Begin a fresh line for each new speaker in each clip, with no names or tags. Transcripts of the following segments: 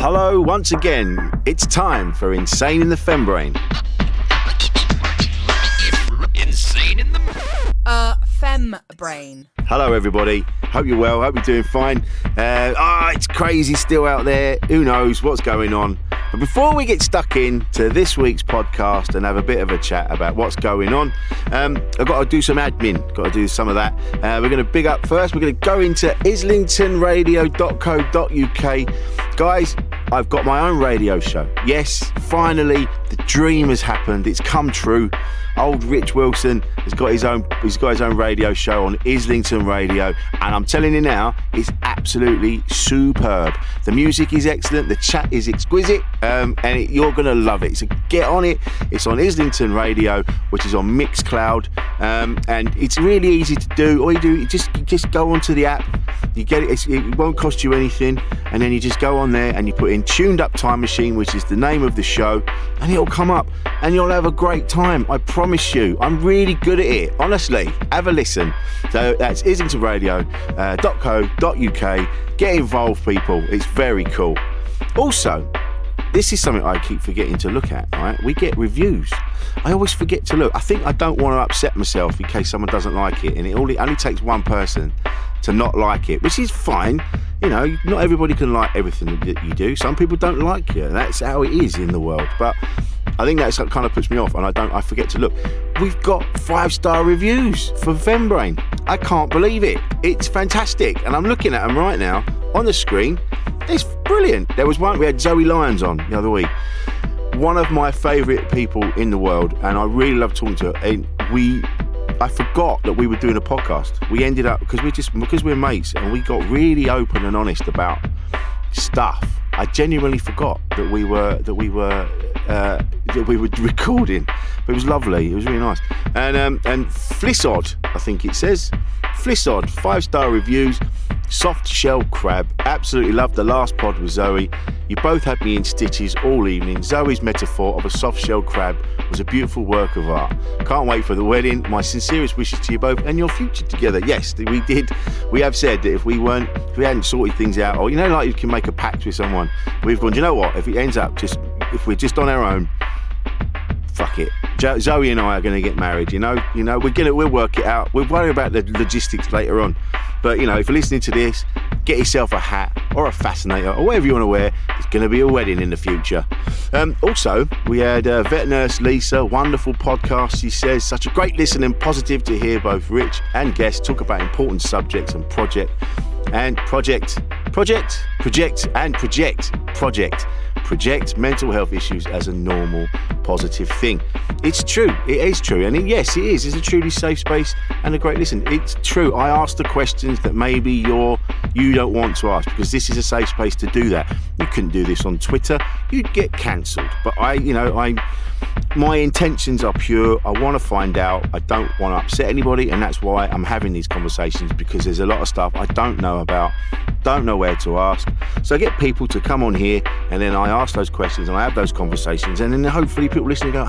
Hello once again. It's time for Insane in the Fembrain.
Insane in the
Fembrain.
Hello everybody. Hope you're well. Hope you're doing fine. It's crazy still out there. Who knows what's going on? But before we get stuck into this week's podcast and have a bit of a chat about what's going on, I've got to do some admin. Got to do some of that. We're going to big up first. We're going to go into islingtonradio.co.uk. Guys, I've got my own radio show. Yes, finally, the dream has happened. It's come true. Old Rich Wilson has got his own radio show on Islington Radio, and I'm telling you now, it's absolutely superb. The music is excellent, the chat is exquisite, you're going to love it. So get on it. It's on Islington Radio, which is on Mixcloud, and it's really easy to do. All you do is just go onto the app. You get it. It won't cost you anything, and then you just go on there and you put in Tuned Up Time Machine, which is the name of the show, and it'll come up, and you'll have a great time. I promise you. I'm really good at it. Honestly, have a listen. So that's islingtonradio.co.uk. Get involved, people. It's very cool. Also, this is something I keep forgetting to look at, right? We get reviews. I always forget to look. I think I don't want to upset myself in case someone doesn't like it, and it only takes one person to not like it, which is fine. You know, not everybody can like everything that you do. Some people don't like you. That's how it is in the world. But I think that kind of puts me off, and I forget to look. We've got 5-star reviews for Fembrain. I can't believe it. It's fantastic, and I'm looking at them right now on the screen. It's brilliant. There was one, we had Zoe Lyons on the other week. One of my favourite people in the world, and I really love talking to her. And I forgot that we were doing a podcast. We ended up, because we're mates, and we got really open and honest about stuff. I genuinely forgot that we were recording. But it was lovely. It was really nice. And Flissod, I think it says. Flissod, 5-star reviews. Soft shell crab. Absolutely loved the last pod with Zoe. You both had me in stitches all evening. Zoe's metaphor of a soft shell crab was a beautiful work of art. Can't wait for the wedding. My sincerest wishes to you both and your future together. Yes, we did. We have said that if we hadn't sorted things out, or like you can make a pact with someone, we've gone, do you know what? If it ends up if we're just on our own, fuck it. Zoe and I are going to get married. We'll work it out. We'll worry about the logistics later on. But if you're listening to this, get yourself a hat or a fascinator or whatever you want to wear. It's going to be a wedding in the future. Also, we had vet nurse Lisa, wonderful podcast. She says, such a great listen and positive to hear both Rich and guests talk about important subjects and project mental health issues as a normal, positive thing. It's true. It is true. And yes, it is. It's a truly safe space and a great listen. It's true. I ask the questions that maybe you don't want to ask, because this is a safe space to do that. You couldn't do this on Twitter. You'd get cancelled. But my intentions are pure. I want to find out. I don't want to upset anybody, and that's why I'm having these conversations, because there's a lot of stuff I don't know about, don't know where to ask. So I get people to come on here, and then I ask those questions and I have those conversations, and then hopefully people listening go,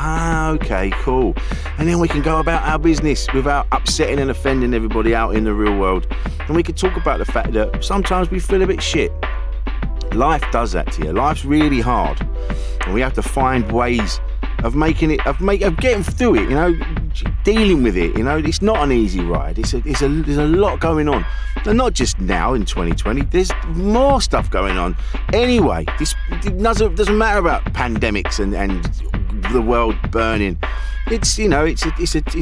okay, cool. And then we can go about our business without upsetting and offending everybody out in the real world. And we can talk about the fact that sometimes we feel a bit shit. Life does that to you. Life's really hard, and we have to find ways of getting through it, dealing with it. It's not an easy ride. There's a lot going on, and not just now in 2020. There's more stuff going on. Anyway, it doesn't matter about pandemics and the world burning. It's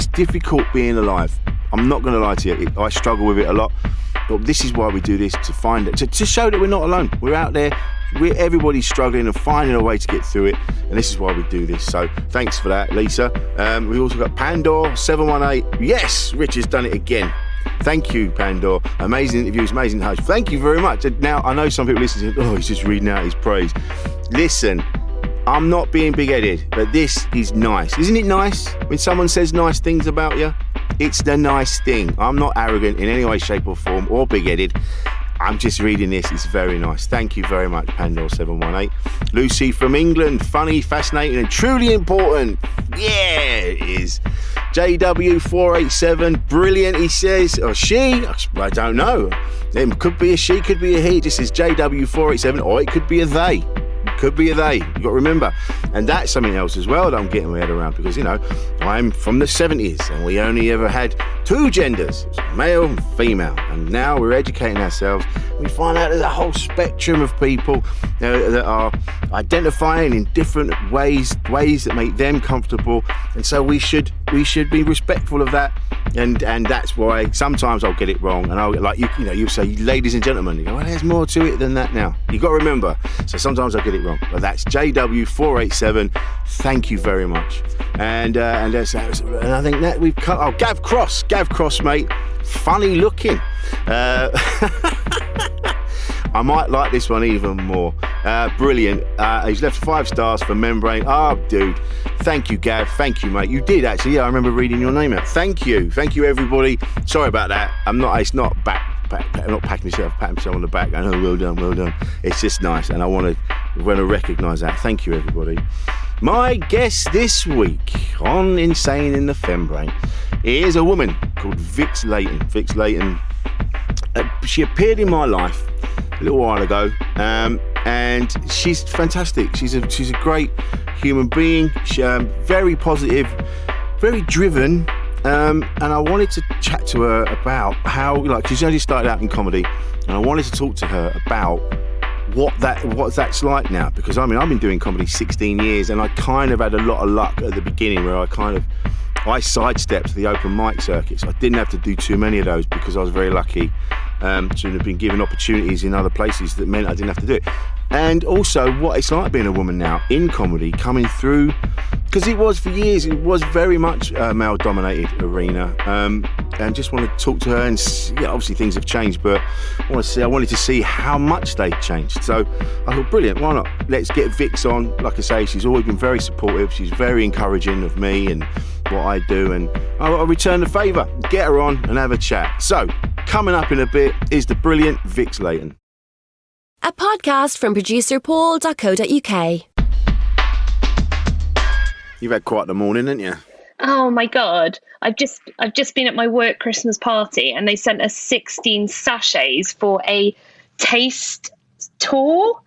difficult being alive. I'm not going to lie to you. I struggle with it a lot. But this is why we do this, to find it, to show that we're not alone. We're out there. Everybody's struggling and finding a way to get through it, and this is why we do this. So thanks for that, Lisa. We've also got Pandor 718. Yes, Rich has done it again. Thank you, Pandor. Amazing interviews, amazing host. Thank you very much. Now, I know some people listening, he's just reading out his praise. Listen, I'm not being big-headed, but this is nice. Isn't it nice when someone says nice things about you? It's the nice thing. I'm not arrogant in any way, shape or form, or big-headed. I'm just reading this. It's very nice. Thank you very much, Pandor718. Lucy from England. Funny, fascinating and truly important. Yeah, it is. JW487. Brilliant, he says. Or she. I don't know. It could be a she, could be a he. This is JW487, or it could be a they. could be a they. You've got to remember. And that's something else as well that I'm getting my head around because, I'm from the 70s and we only ever had two genders, male and female. And now we're educating ourselves. We find out there's a whole spectrum of people that are identifying in different ways that make them comfortable. And so we should be respectful of that. And that's why sometimes I'll get it wrong. And I'll you say, ladies and gentlemen, you go, well, there's more to it than that now. You've got to remember. So sometimes I get it wrong. But that's JW487. Thank you very much. And I think that we've cut. Oh, Gav Cross, mate. Funny looking. I might like this one even more. Brilliant. He's left 5 stars for Membrane. Oh, dude. Thank you, Gav. Thank you, mate. You did, actually. Yeah, I remember reading your name out. Thank you. Thank you, everybody. Sorry about that. I'm not patting myself on the back. I know, well done. It's just nice, and I want to recognise that. Thank you, everybody. My guest this week on Insane in the Fembrain is a woman called Vix Leyton. Vix Leyton. She appeared in my life a little while ago, and she's fantastic. She's a great human being. She's very positive, very driven, and I wanted to chat to her about how, she's only started out in comedy, and I wanted to talk to her about what that's like now, because I've been doing comedy 16 years, and I kind of had a lot of luck at the beginning where I sidestepped the open mic circuits. I didn't have to do too many of those because I was very lucky to have been given opportunities in other places that meant I didn't have to do it. And also what it's like being a woman now in comedy, coming through, because it was for years, it was very much a male-dominated arena. And just want to talk to her, and obviously things have changed, but I wanted to see how much they'd changed. So I thought, brilliant, why not? Let's get Vix on. Like I say, she's always been very supportive. She's very encouraging of me and what I do, and I'll return the favour, get her on and have a chat. So coming up in a bit is the brilliant Vix Leyton.
A podcast from producer paul.co.uk.
You've had quite the morning, haven't you?
Oh my God. I've just been at my work Christmas party, and they sent us 16 sachets for a taste tour,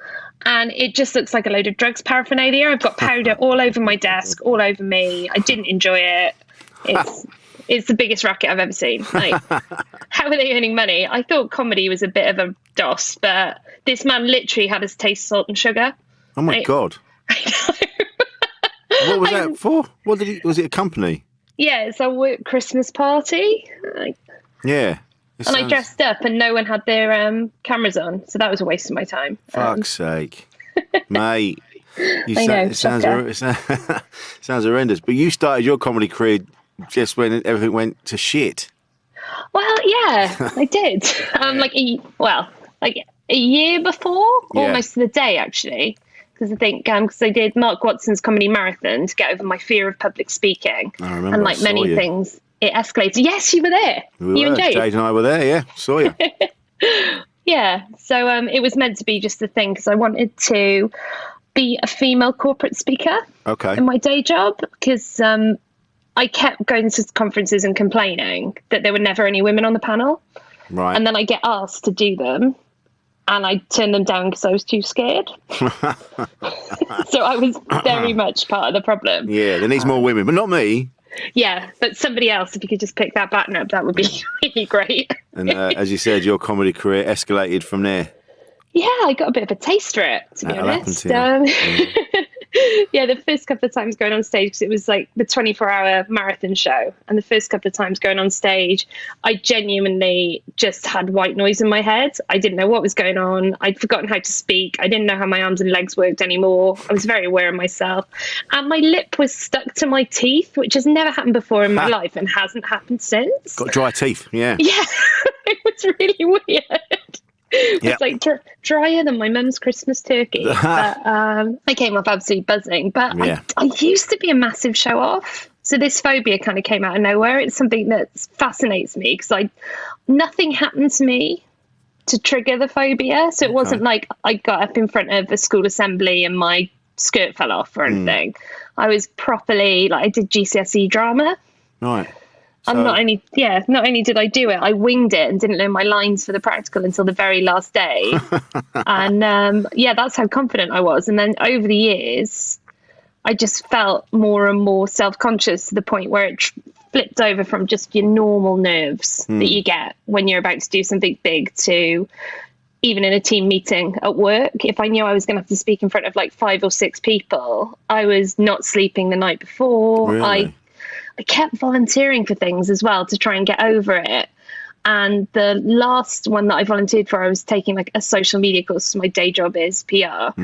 and it just looks like a load of drugs paraphernalia. I've got powder all over my desk, all over me. I didn't enjoy it. It's the biggest racket I've ever seen. Like, how are they earning money? I thought comedy was a bit of a DOS, but this man literally had us taste salt and sugar.
Oh my God.
I know.
What was that for? Was it a company?
Yeah, it's a work Christmas party.
Yeah.
I dressed up and no one had their cameras on, so that was a waste of my time.
Fuck's sake. Mate.
It
sounds horrendous. But you started your comedy career just when everything went to shit.
Well, yeah, I did. A year before, almost to the day, actually. Because I think because I did Mark Watson's comedy marathon to get over my fear of public speaking.
I remember.
And like many things, it escalated. Yes, you were there. You and Jade.
Jade and I were there, yeah. Saw you.
Yeah. So it was meant to be just a thing because I wanted to be a female corporate speaker in my day job, because I kept going to conferences and complaining that there were never any women on the panel.
Right.
And then I get asked to do them, and I turned them down because I was too scared. So I was very much part of the problem.
Yeah, there needs more women, but not me.
Yeah, but somebody else, if you could just pick that baton up, that would be really great.
And as you said, your comedy career escalated from there.
Yeah, I got a bit of a taste for it, to be honest. Yeah, the first couple of times going on stage, because it was like the 24-hour marathon show, and the first couple of times going on stage, I genuinely just had white noise in my head. I didn't know what was going on. I'd forgotten how to speak. I didn't know how my arms and legs worked anymore. I was very aware of myself. And my lip was stuck to my teeth, which has never happened before in my life and hasn't happened since.
Got dry teeth, yeah.
Yeah, it was really weird. It's like drier than my mum's Christmas turkey. But I came off absolutely buzzing. But I used to be a massive show off. So this phobia kind of came out of nowhere. It's something that fascinates me because nothing happened to me to trigger the phobia. So it wasn't like I got up in front of a school assembly and my skirt fell off or anything. I was properly, I did GCSE drama.
Right.
And not only did I do it, I winged it and didn't learn my lines for the practical until the very last day. And that's how confident I was. And then over the years, I just felt more and more self-conscious to the point where it flipped over from just your normal nerves that you get when you're about to do something big to even in a team meeting at work. If I knew I was going to have to speak in front of like 5 or 6 people, I was not sleeping the night before.
Really?
I kept volunteering for things as well to try and get over it. And the last one that I volunteered for, I was taking like a social media course. My day job is PR.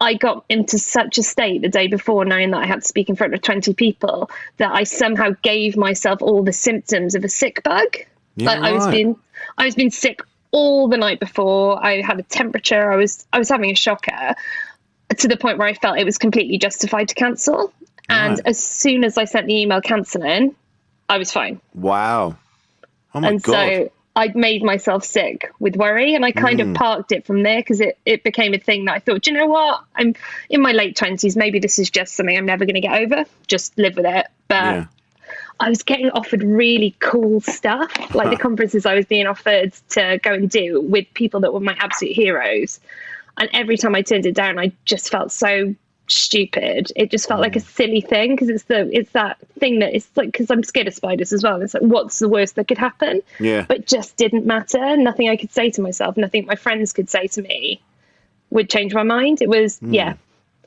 I got into such a state the day before, knowing that I had to speak in front of 20 people, that I somehow gave myself all the symptoms of a sick bug.
Yeah,
like I was being sick all the night before. I had a temperature. I was having a shocker to the point where I felt it was completely justified to cancel. And as soon as I sent the email cancelling, I was fine.
Wow. Oh my God.
So I'd made myself sick with worry, and I kind of parked it from there because it became a thing that I thought, do you know what? I'm in my late 20s. Maybe this is just something I'm never going to get over. Just live with it. But I was getting offered really cool stuff, like the conferences I was being offered to go and do with people that were my absolute heroes. And every time I turned it down, I just felt so stupid. It just felt like a silly thing because it's that thing that it's like, because I'm scared of spiders as well. It's like, what's the worst that could happen?
Yeah.
But just didn't matter. Nothing I could say to myself, nothing my friends could say to me would change my mind. It was,
And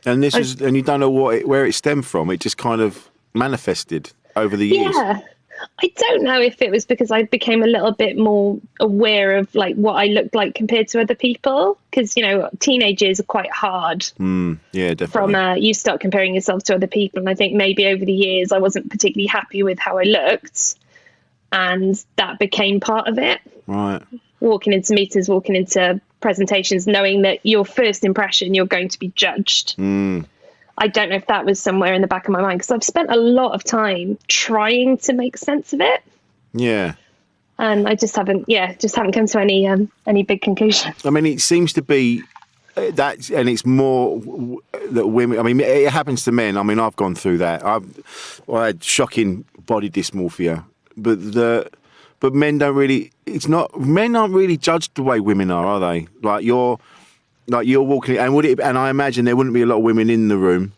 and you don't know where it stemmed from. It just kind of manifested over the years.
Yeah. I don't know if it was because I became a little bit more aware of like what I looked like compared to other people. Because, teenage years are quite hard.
Yeah, definitely.
From you start comparing yourself to other people. And I think maybe over the years, I wasn't particularly happy with how I looked. And that became part of it.
Right.
Walking into meetings, walking into presentations, knowing that your first impression, you're going to be judged. I don't know if that was somewhere in the back of my mind because I've spent a lot of time trying to make sense of it. Yeah. And I just haven't come to any big conclusions.
I mean, it seems to be that, and it's more that women, I mean, it happens to men. I mean, I've gone through that. I had shocking body dysmorphia, but men don't really, men aren't really judged the way women are they? Like you're walking, and I imagine there wouldn't be a lot of women in the room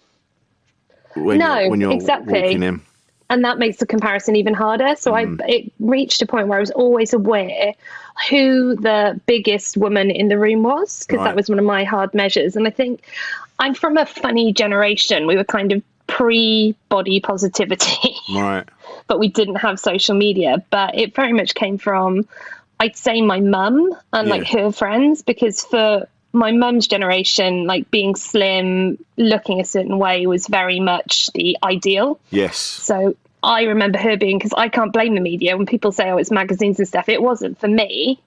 when you're
exactly.
walking in.
And that makes the comparison even harder. So it reached a point where I was always aware who the biggest woman in the room was, because that was one of my hard measures. And I think I'm from a funny generation. We were kind of pre-body positivity, right? But we didn't have social media. But it very much came from, I'd say, my mum and like her friends, because for my mum's generation, like being slim, looking a certain way was very much the ideal.
Yes.
So I remember her being, because I can't blame the media when people say, oh, it's magazines and stuff. It wasn't for me.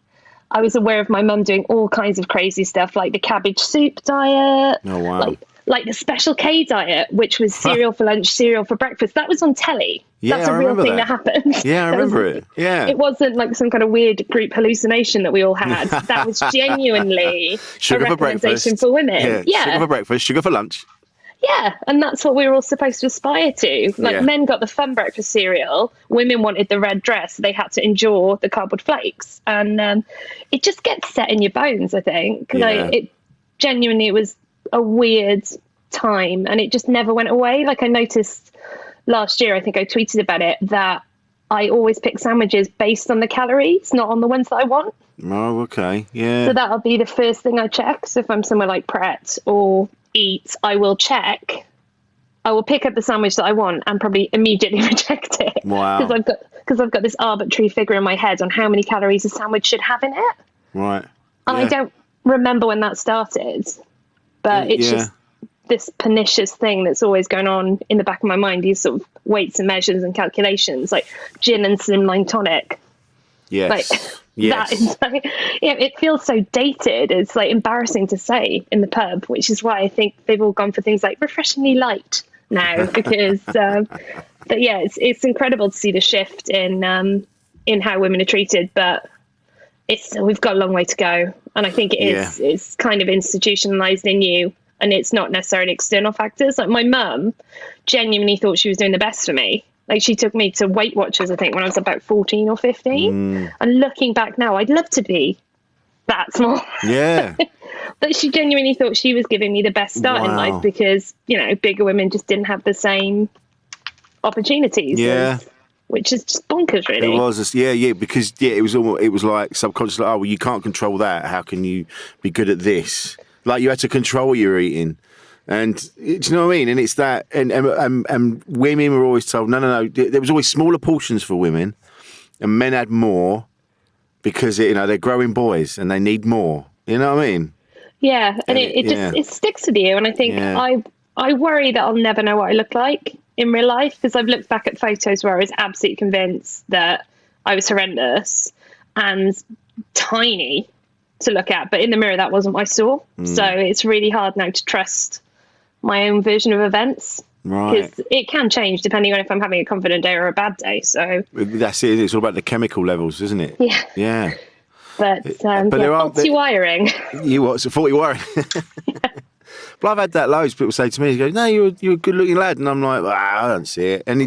I was aware of my mum doing all kinds of crazy stuff, like the cabbage soup diet.
Oh, wow.
Like the Special K diet, which was cereal for lunch, cereal for breakfast. That was on telly.
Yeah,
that's a real thing that happened.
Yeah, I remember it. Yeah.
It wasn't like some kind of weird group hallucination that we all had. That was genuinely
sugar
a
for
recommendation
breakfast.
For women.
Yeah. Sugar for breakfast, sugar for lunch.
Yeah, and that's what we were all supposed to aspire to. Like men got the fun breakfast cereal, women wanted the red dress, so they had to endure the cardboard flakes. And it just gets set in your bones, I think. It was a weird time, and it just never went away. Like I noticed last year, I think I tweeted about it, that I always pick sandwiches based on the calories, not on the ones that I want.
Oh, okay. Yeah.
So that'll be the first thing I check. So if I'm somewhere like Pret or Eat, I will check. I will pick up the sandwich that I want and probably immediately reject it.
Wow.
Because I've got this arbitrary figure in my head on how many calories a sandwich should have in it.
Right.
And I don't remember when that started, but it's just this pernicious thing that's always going on in the back of my mind, these sort of weights and measures and calculations, like gin and slimline tonic.
Yes.
That is like, it feels so dated. It's like embarrassing to say in the pub, which is why I think they've all gone for things like refreshingly light now, because but yeah, it's incredible to see the shift in how women are treated, but we've got a long way to go. And I think it's kind of institutionalized in you. And it's not necessarily external factors. Like my mum genuinely thought she was doing the best for me. Like, she took me to Weight Watchers, I think, when I was about 14 or 15. And looking back now, I'd love to be that small.
Yeah.
But she genuinely thought she was giving me the best start in life because, you know, bigger women just didn't have the same opportunities.
Yeah.
Which is just bonkers, really.
It was, because it was like subconsciously, oh, well, you can't control that. How can you be good at this? Like, you had to control what you were eating. And do you know what I mean? And it's that, and women were always told, no. There was always smaller portions for women, and men had more because, you know, they're growing boys and they need more. You know what I mean?
Yeah, and it sticks with you. And I think I worry that I'll never know what I look like in real life, because I've looked back at photos where I was absolutely convinced that I was horrendous and tiny to look at, but in the mirror that wasn't what I saw. So it's really hard now to trust my own version of events, because it can change depending on if I'm having a confident day or a bad day. So
that's it. It's all about the chemical levels, isn't it?
Yeah. But faulty wiring.
You what? So faulty wiring. But I've had that loads. People say to me, "He goes, no, you're a good looking lad," and I'm like, well, I don't see it. And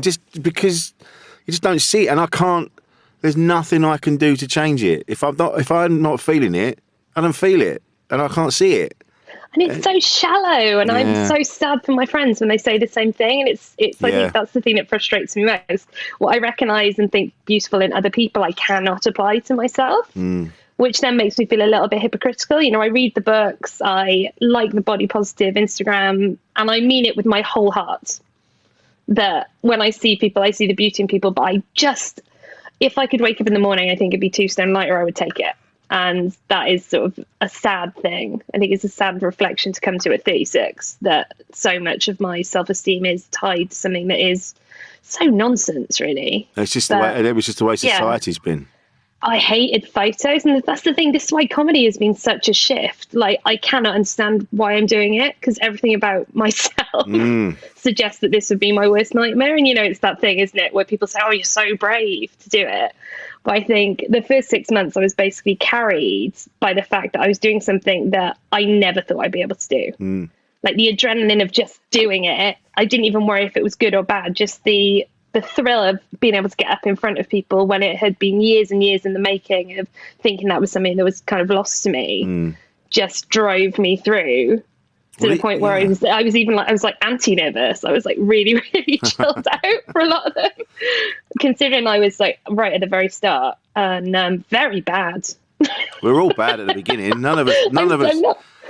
because you just don't see it, and I can't. There's nothing I can do to change it. If I'm not feeling it, I don't feel it, and I can't see it.
And it's so shallow, and I'm so sad for my friends when they say the same thing. And it's I think that's the thing that frustrates me most. What I recognise and think beautiful in other people, I cannot apply to myself, which then makes me feel a little bit hypocritical. You know, I read the books, I like the body positive Instagram, and I mean it with my whole heart. That when I see people, I see the beauty in people, but if I could wake up in the morning, I think it'd be 2 stone lighter, I would take it. And that is sort of a sad thing. I think it's a sad reflection to come to at 36, that so much of my self-esteem is tied to something that is so nonsense, really.
It's just it was just the way society's been.
I hated photos, and that's the thing. This is why comedy has been such a shift. Like, I cannot understand why I'm doing it, because everything about myself suggests that this would be my worst nightmare. And, you know, it's that thing, isn't it, where people say, oh, you're so brave to do it. But I think the first 6 months I was basically carried by the fact that I was doing something that I never thought I'd be able to do. Like, the adrenaline of just doing it, I didn't even worry if it was good or bad. Just the thrill of being able to get up in front of people when it had been years and years in the making, of thinking that was something that was kind of lost to me, just drove me through to the point where I was like anti-nervous. I was like really, really chilled out for a lot of them, considering I was like right at the very start, and very bad.
We're all bad at the beginning. None of us.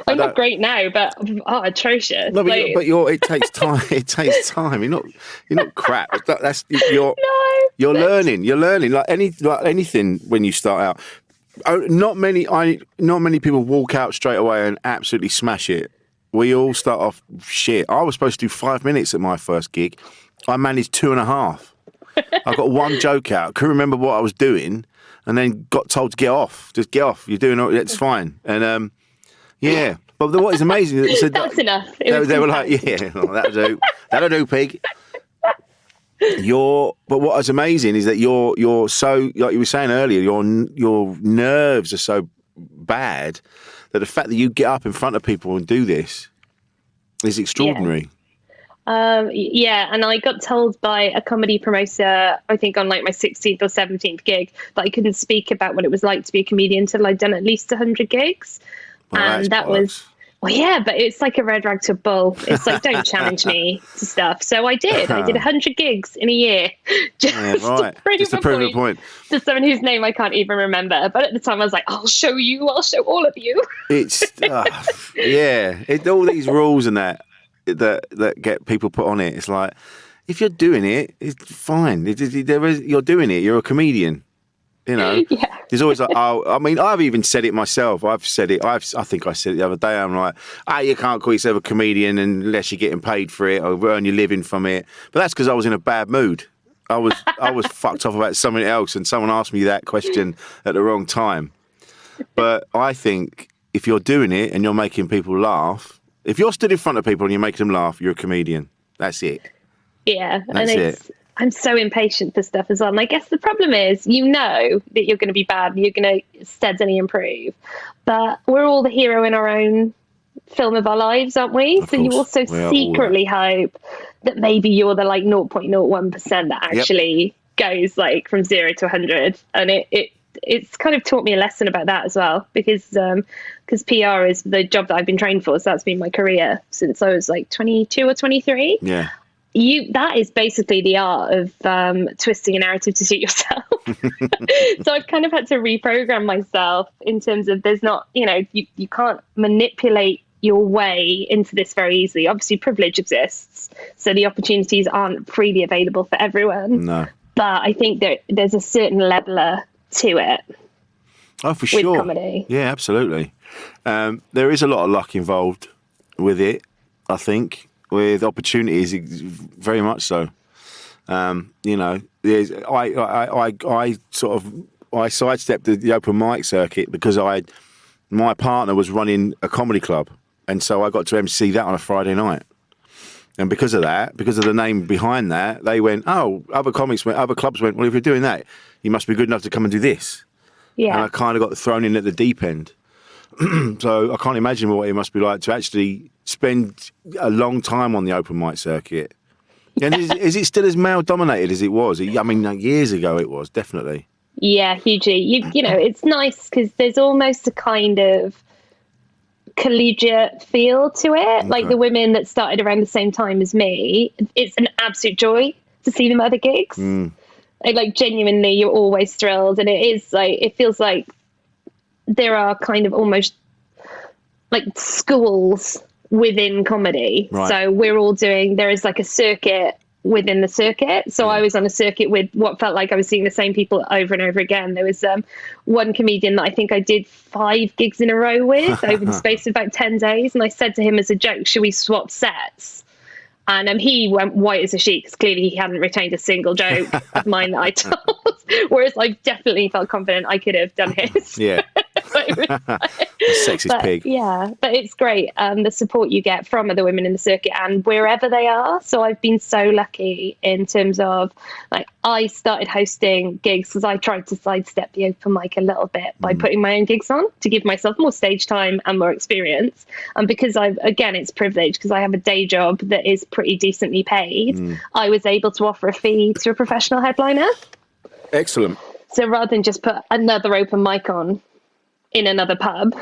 I'm not great now, but atrocious.
No, but it takes time. It takes time. You're not crap. You're learning. You're learning like anything when you start out. Not many people walk out straight away and absolutely smash it. We all start off shit. I was supposed to do 5 minutes at my first gig. I managed 2.5. I got one joke out. Couldn't remember what I was doing, and then got told to get off. Just get off. You're doing it. It's fine. And yeah. But what is amazing is
that's enough.
They were like, yeah, that'll do, pig. But what is amazing is that you're so, like you were saying earlier, your nerves are so bad that the fact that you get up in front of people and do this is extraordinary.
And I got told by a comedy promoter, I think on like my 16th or 17th gig, that I couldn't speak about what it was like to be a comedian until I'd done at least 100 gigs. Well, and that was, well, yeah, but it's like a red rag to a bull. It's like, don't challenge me to stuff. So I did 100 gigs in a year. Just to prove a point to someone whose name I can't even remember. But at the time I was like, I'll show all of you.
It's, all these rules and that get people put on it. It's like, if you're doing it, it's fine. You're doing it. You're a comedian. You know, there's always like, I mean, I've even said it myself. I've said it. I think I said it the other day. I'm like, you can't call yourself a comedian unless you're getting paid for it or earn your living from it. But that's because I was in a bad mood. I was fucked off about something else, and someone asked me that question at the wrong time. But I think if you're doing it and you're making people laugh, if you're stood in front of people and you're making them laugh, you're a comedian. That's it.
Yeah, I'm so impatient for stuff as well. And I guess the problem is, you know that you're going to be bad and you're going to steadily improve. But we're all the hero in our own film of our lives, aren't we?
Of
so you
course.
also
We are all
secretly hope that maybe you're the like 0.01% that actually goes like from 0 to 100. And it's kind of taught me a lesson about that as well, because PR is the job that I've been trained for. So that's been my career since I was like 22 or 23.
Yeah.
That is basically the art of twisting a narrative to suit yourself. So I've kind of had to reprogram myself in terms of there's not, you can't manipulate your way into this very easily. Obviously, privilege exists, so the opportunities aren't freely available for everyone.
No.
But I think there's a certain leveler to it.
Oh, for sure.
With comedy.
Yeah, absolutely. There is a lot of luck involved with it, I think, with opportunities, very much so. I sidestepped the open mic circuit because my partner was running a comedy club, and so I got to MC that on a Friday night. And because of the name behind that, they went, other clubs went, well, if you're doing that, you must be good enough to come and do this.
Yeah.
And I kind of got thrown in at the deep end. So I can't imagine what it must be like to actually spend a long time on the open mic circuit. And is it still as male dominated as it was? Years ago it was, definitely.
Yeah, hugely. It's nice because there's almost a kind of collegiate feel to it. Okay. Like the women that started around the same time as me, it's an absolute joy to see them at other gigs. Like genuinely, you're always thrilled, and it feels like there are kind of almost like schools within comedy. Right. So there is like a circuit within the circuit. So I was on a circuit with what felt like I was seeing the same people over and over again. There was one comedian that I think I did 5 gigs in a row with over the space of about 10 days. And I said to him as a joke, should we swap sets? And he went white as a sheet because clearly he hadn't retained a single joke of mine that I told. Whereas I definitely felt confident I could have done his.
Yeah. Sexist pig.
Yeah, but it's great. The support you get from other women in the circuit and wherever they are. So I've been so lucky in terms of like I started hosting gigs because I tried to sidestep the open mic a little bit by putting my own gigs on to give myself more stage time and more experience. And because it's privilege because I have a day job that is pretty decently paid, I was able to offer a fee to a professional headliner.
Excellent.
So rather than just put another open mic on in another pub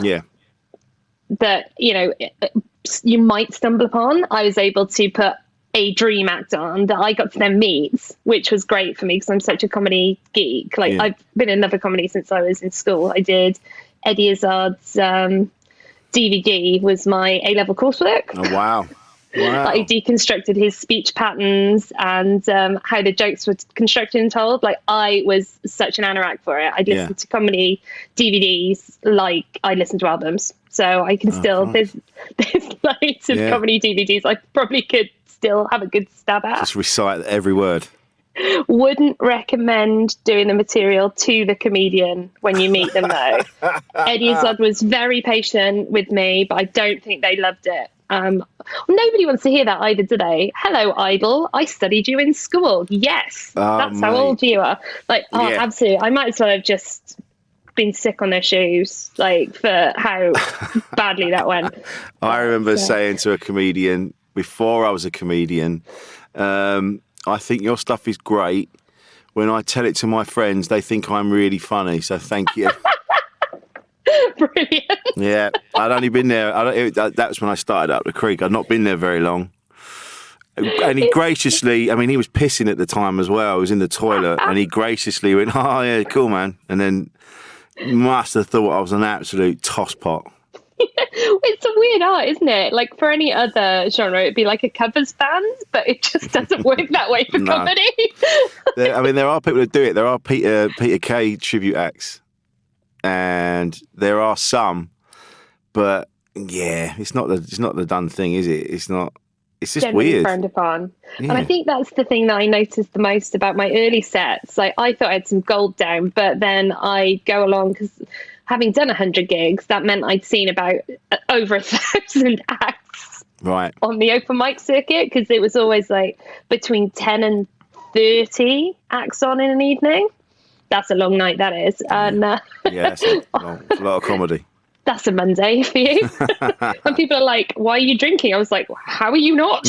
that, you might stumble upon, I was able to put a dream act on that I got to then meet, which was great for me because I'm such a comedy geek. I've been in another comedy since I was in school. I did Eddie Izzard's DVD was my A-level coursework.
Oh, wow. Wow.
I deconstructed his speech patterns and how the jokes were constructed and told. Like I was such an anorak for it. I'd listen to comedy DVDs like I listen to albums. So I can there's loads of comedy DVDs I probably could still have a good stab at.
Just recite every word.
Wouldn't recommend doing the material to the comedian when you meet them though. Eddie Izzard was very patient with me, but I don't think they loved it. Nobody wants to hear that either, do they? Hello, Idol. I studied you in school. Yes, that's how old you are. Absolutely. I might as well have just been sick on their shoes, for how badly that went.
I remember saying to a comedian before I was a comedian, I think your stuff is great. When I tell it to my friends, they think I'm really funny. So thank you.
Brilliant.
Yeah, I'd only been there. That was when I started up the creek. I'd not been there very long. And he graciously, he was pissing at the time as well. I was in the toilet and he graciously went, oh, yeah, cool, man. And then must have thought I was an absolute tosspot.
It's a weird art, isn't it? Like for any other genre, it'd be like a covers band, but it just doesn't work that way for comedy.
There are people that do it. There are Peter Kay tribute acts. And there are some, but it's not the done thing, is it? It's not. It's just
generally
weird.
Frowned upon. Yeah. And I think that's the thing that I noticed the most about my early sets. Like I thought I had some gold down, but then I go along because having done 100 gigs, that meant I'd seen about over 1,000 acts on the open mic circuit because it was always like between 10 and 30 acts on in an evening. That's a long night, that is. And
it's a lot of comedy.
that's a Monday for you. And people are like, why are you drinking? I was like, how are you not?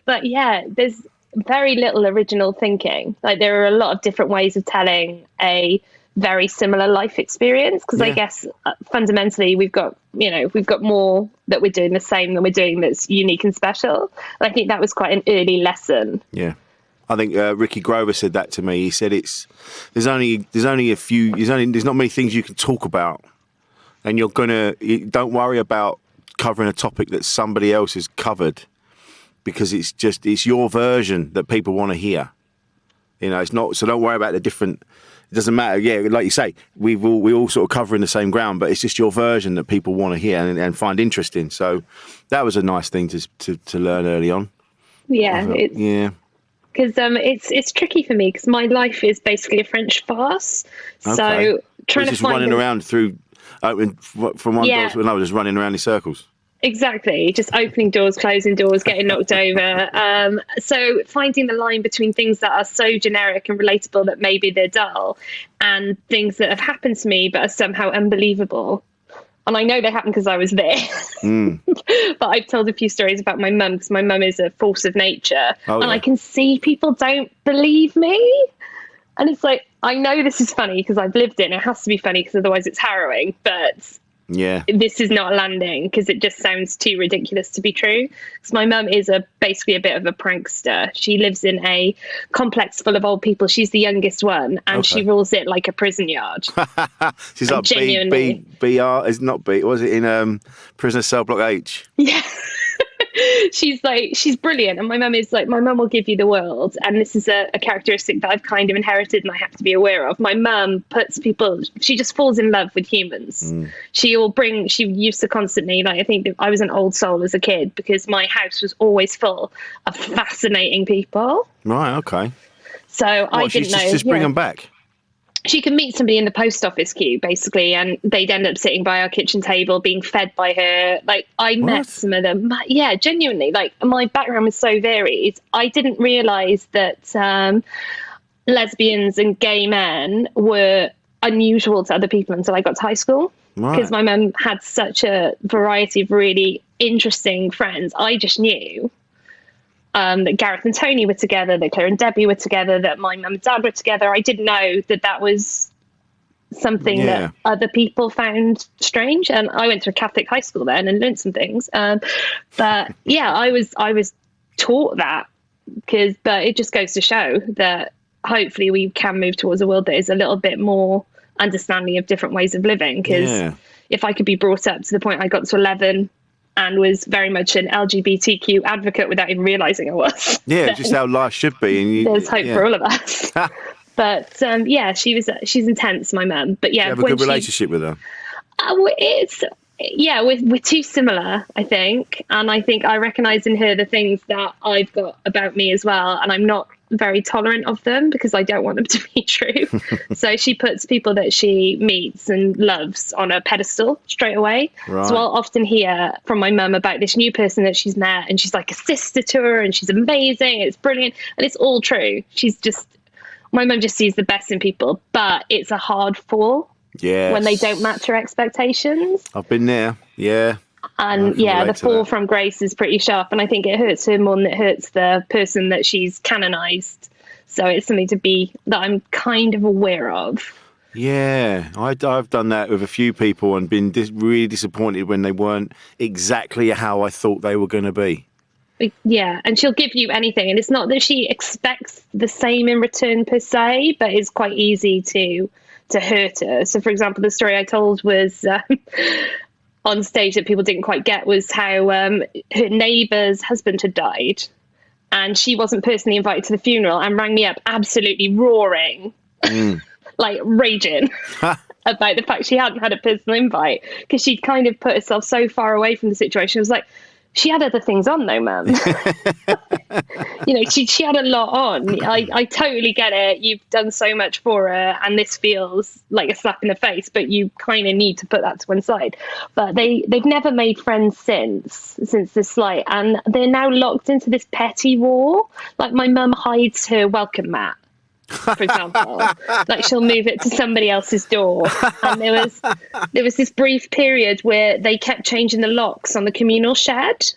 But yeah, there's very little original thinking. Like, there are a lot of different ways of telling a very similar life experience, because I guess fundamentally we've got more that we're doing the same than we're doing that's unique and special. And I think that was quite an early lesson.
Yeah. I think Ricky Grover said that to me. He said there's not many things you can talk about, and don't worry about covering a topic that somebody else has covered, because it's your version that people want to hear. It's not, so don't worry about the different. It doesn't matter. Yeah, like you say, we all sort of covering the same ground, but it's just your version that people want to hear and find interesting. So that was a nice thing to learn early on.
Yeah, because it's tricky for me, because my life is basically a French farce.
Okay.
So trying to find
running around through from one door to another, just running around in circles.
Exactly, just opening doors, closing doors, getting knocked over. So finding the line between things that are so generic and relatable that maybe they're dull, and things that have happened to me but are somehow unbelievable. And I know they happened because I was there. But I've told a few stories about my mum, because my mum is a force of nature. And I can see people don't believe me. And it's like, I know this is funny because I've lived it, and it has to be funny because otherwise it's harrowing. But this is not landing, because it just sounds too ridiculous to be true. Because my mum is basically a bit of a prankster. She lives in a complex full of old people. She's the youngest one, and she rules it like a prison yard.
She's like genuinely. BR, is not B, was it in Prisoner Cell Block H? Yeah.
She's brilliant. And my mum will give you the world. And this is a characteristic that I've kind of inherited and I have to be aware of. My mum she just falls in love with humans. She used to constantly, I think that I was an old soul as a kid, because my house was always full of fascinating people.
Right, okay.
So I didn't know.
Just bring them back.
She could meet somebody in the post office queue, basically, and they'd end up sitting by our kitchen table being fed by her. I met some of them. Yeah, genuinely. My background was so varied. I didn't realise that lesbians and gay men were unusual to other people until I got to high school. Because my mum had such a variety of really interesting friends. I just knew that Gareth and Tony were together, that Claire and Debbie were together, that my mum and dad were together. I didn't know that was something that other people found strange. And I went to a Catholic high school then and learned some things. But yeah, I was taught that, but it just goes to show that hopefully we can move towards a world that is a little bit more understanding of different ways of living. Because if I could be brought up to the point I got to 11 and was very much an LGBTQ advocate without even realising I was. Yeah,
just how life should be.
There's hope for all of us. But she's intense, my mum. But yeah,
you have a good relationship with her.
We're too similar, I think. And I think I recognise in her the things that I've got about me as well. And I'm not very tolerant of them because I don't want them to be true. So she puts people that she meets and loves on a pedestal straight away. Right. So I'll often hear from my mum about this new person that she's met, and she's like a sister to her, and she's amazing, it's brilliant, and it's all true. My mum just sees the best in people, but it's a hard fall when they don't match her expectations.
I've been there, yeah.
And the fall from grace is pretty sharp, and I think it hurts her more than it hurts the person that she's canonized. So it's something that I'm kind of aware of.
Yeah, I've done that with a few people and been really disappointed when they weren't exactly how I thought they were going to be.
Yeah, and she'll give you anything, and it's not that she expects the same in return per se, but it's quite easy to hurt her. So, for example, the story I told was on stage that people didn't quite get was how her neighbour's husband had died, and she wasn't personally invited to the funeral and rang me up absolutely roaring, like raging about the fact she hadn't had a personal invite because she'd kind of put herself so far away from the situation. It was like, she had other things on though, ma'am. She had a lot on. I totally get it. You've done so much for her and this feels like a slap in the face, but you kind of need to put that to one side. But they've never made friends since this slight, and they're now locked into this petty war. Like, my mum hides her welcome mat for example. Like she'll move it to somebody else's door. And there was this brief period where they kept changing the locks on the communal shed.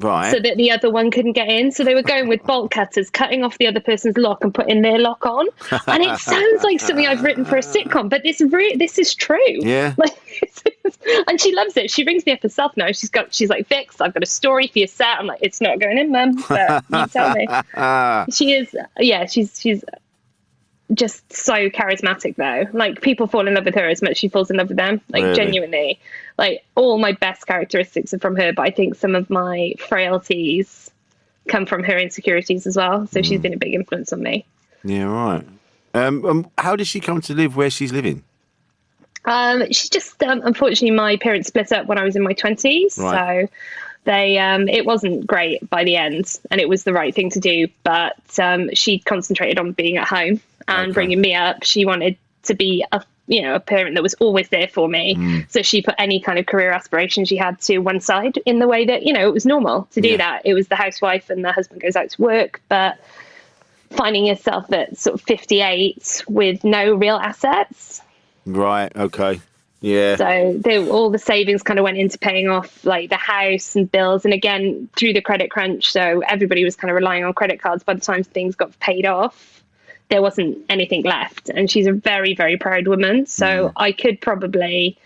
Right.
So that the other one couldn't get in. So they were going with bolt cutters, cutting off the other person's lock and putting their lock on. And it sounds like something I've written for a sitcom, but this is true.
Yeah.
And she loves it. She rings me up herself now. She's like, Vix, I've got a story for your set. I'm like, it's not going in, Mum, but you tell me. She is, she's just so charismatic though. Like people fall in love with her as much as she falls in love with them. Like really? Genuinely. Like all my best characteristics are from her, but I think some of my frailties come from her insecurities as well. So she's been a big influence on me.
Yeah, right. How did she come to live where she's living?
She just unfortunately my parents split up when I was in my 20s. Right. So they it wasn't great by the end, and it was the right thing to do, but she concentrated on being at home and bringing me up. She wanted to be a parent that was always there for me. So she put any kind of career aspiration she had to one side in the way that, it was normal to do that. It was the housewife and the husband goes out to work, but finding yourself at sort of 58 with no real assets.
Right. Okay. Yeah.
So all the savings kind of went into paying off like the house and bills. And again, through the credit crunch. So everybody was kind of relying on credit cards. By the time things got paid off, there wasn't anything left. And she's a very, very proud woman. So I could probably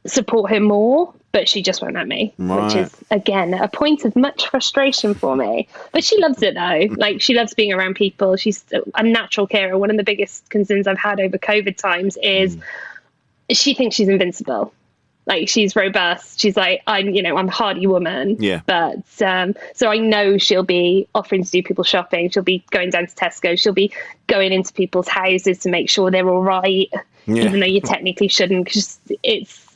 support her more, but she just won't let me, which is, again, a point of much frustration for me. But she loves it, though. Like, she loves being around people. She's a natural carer. One of the biggest concerns I've had over COVID times is she thinks she's invincible. Like, she's robust. She's like, I'm a hardy woman. Yeah. But so I know she'll be offering to do people shopping. She'll be going down to Tesco. She'll be going into people's houses to make sure they're all right, even though you technically shouldn't, because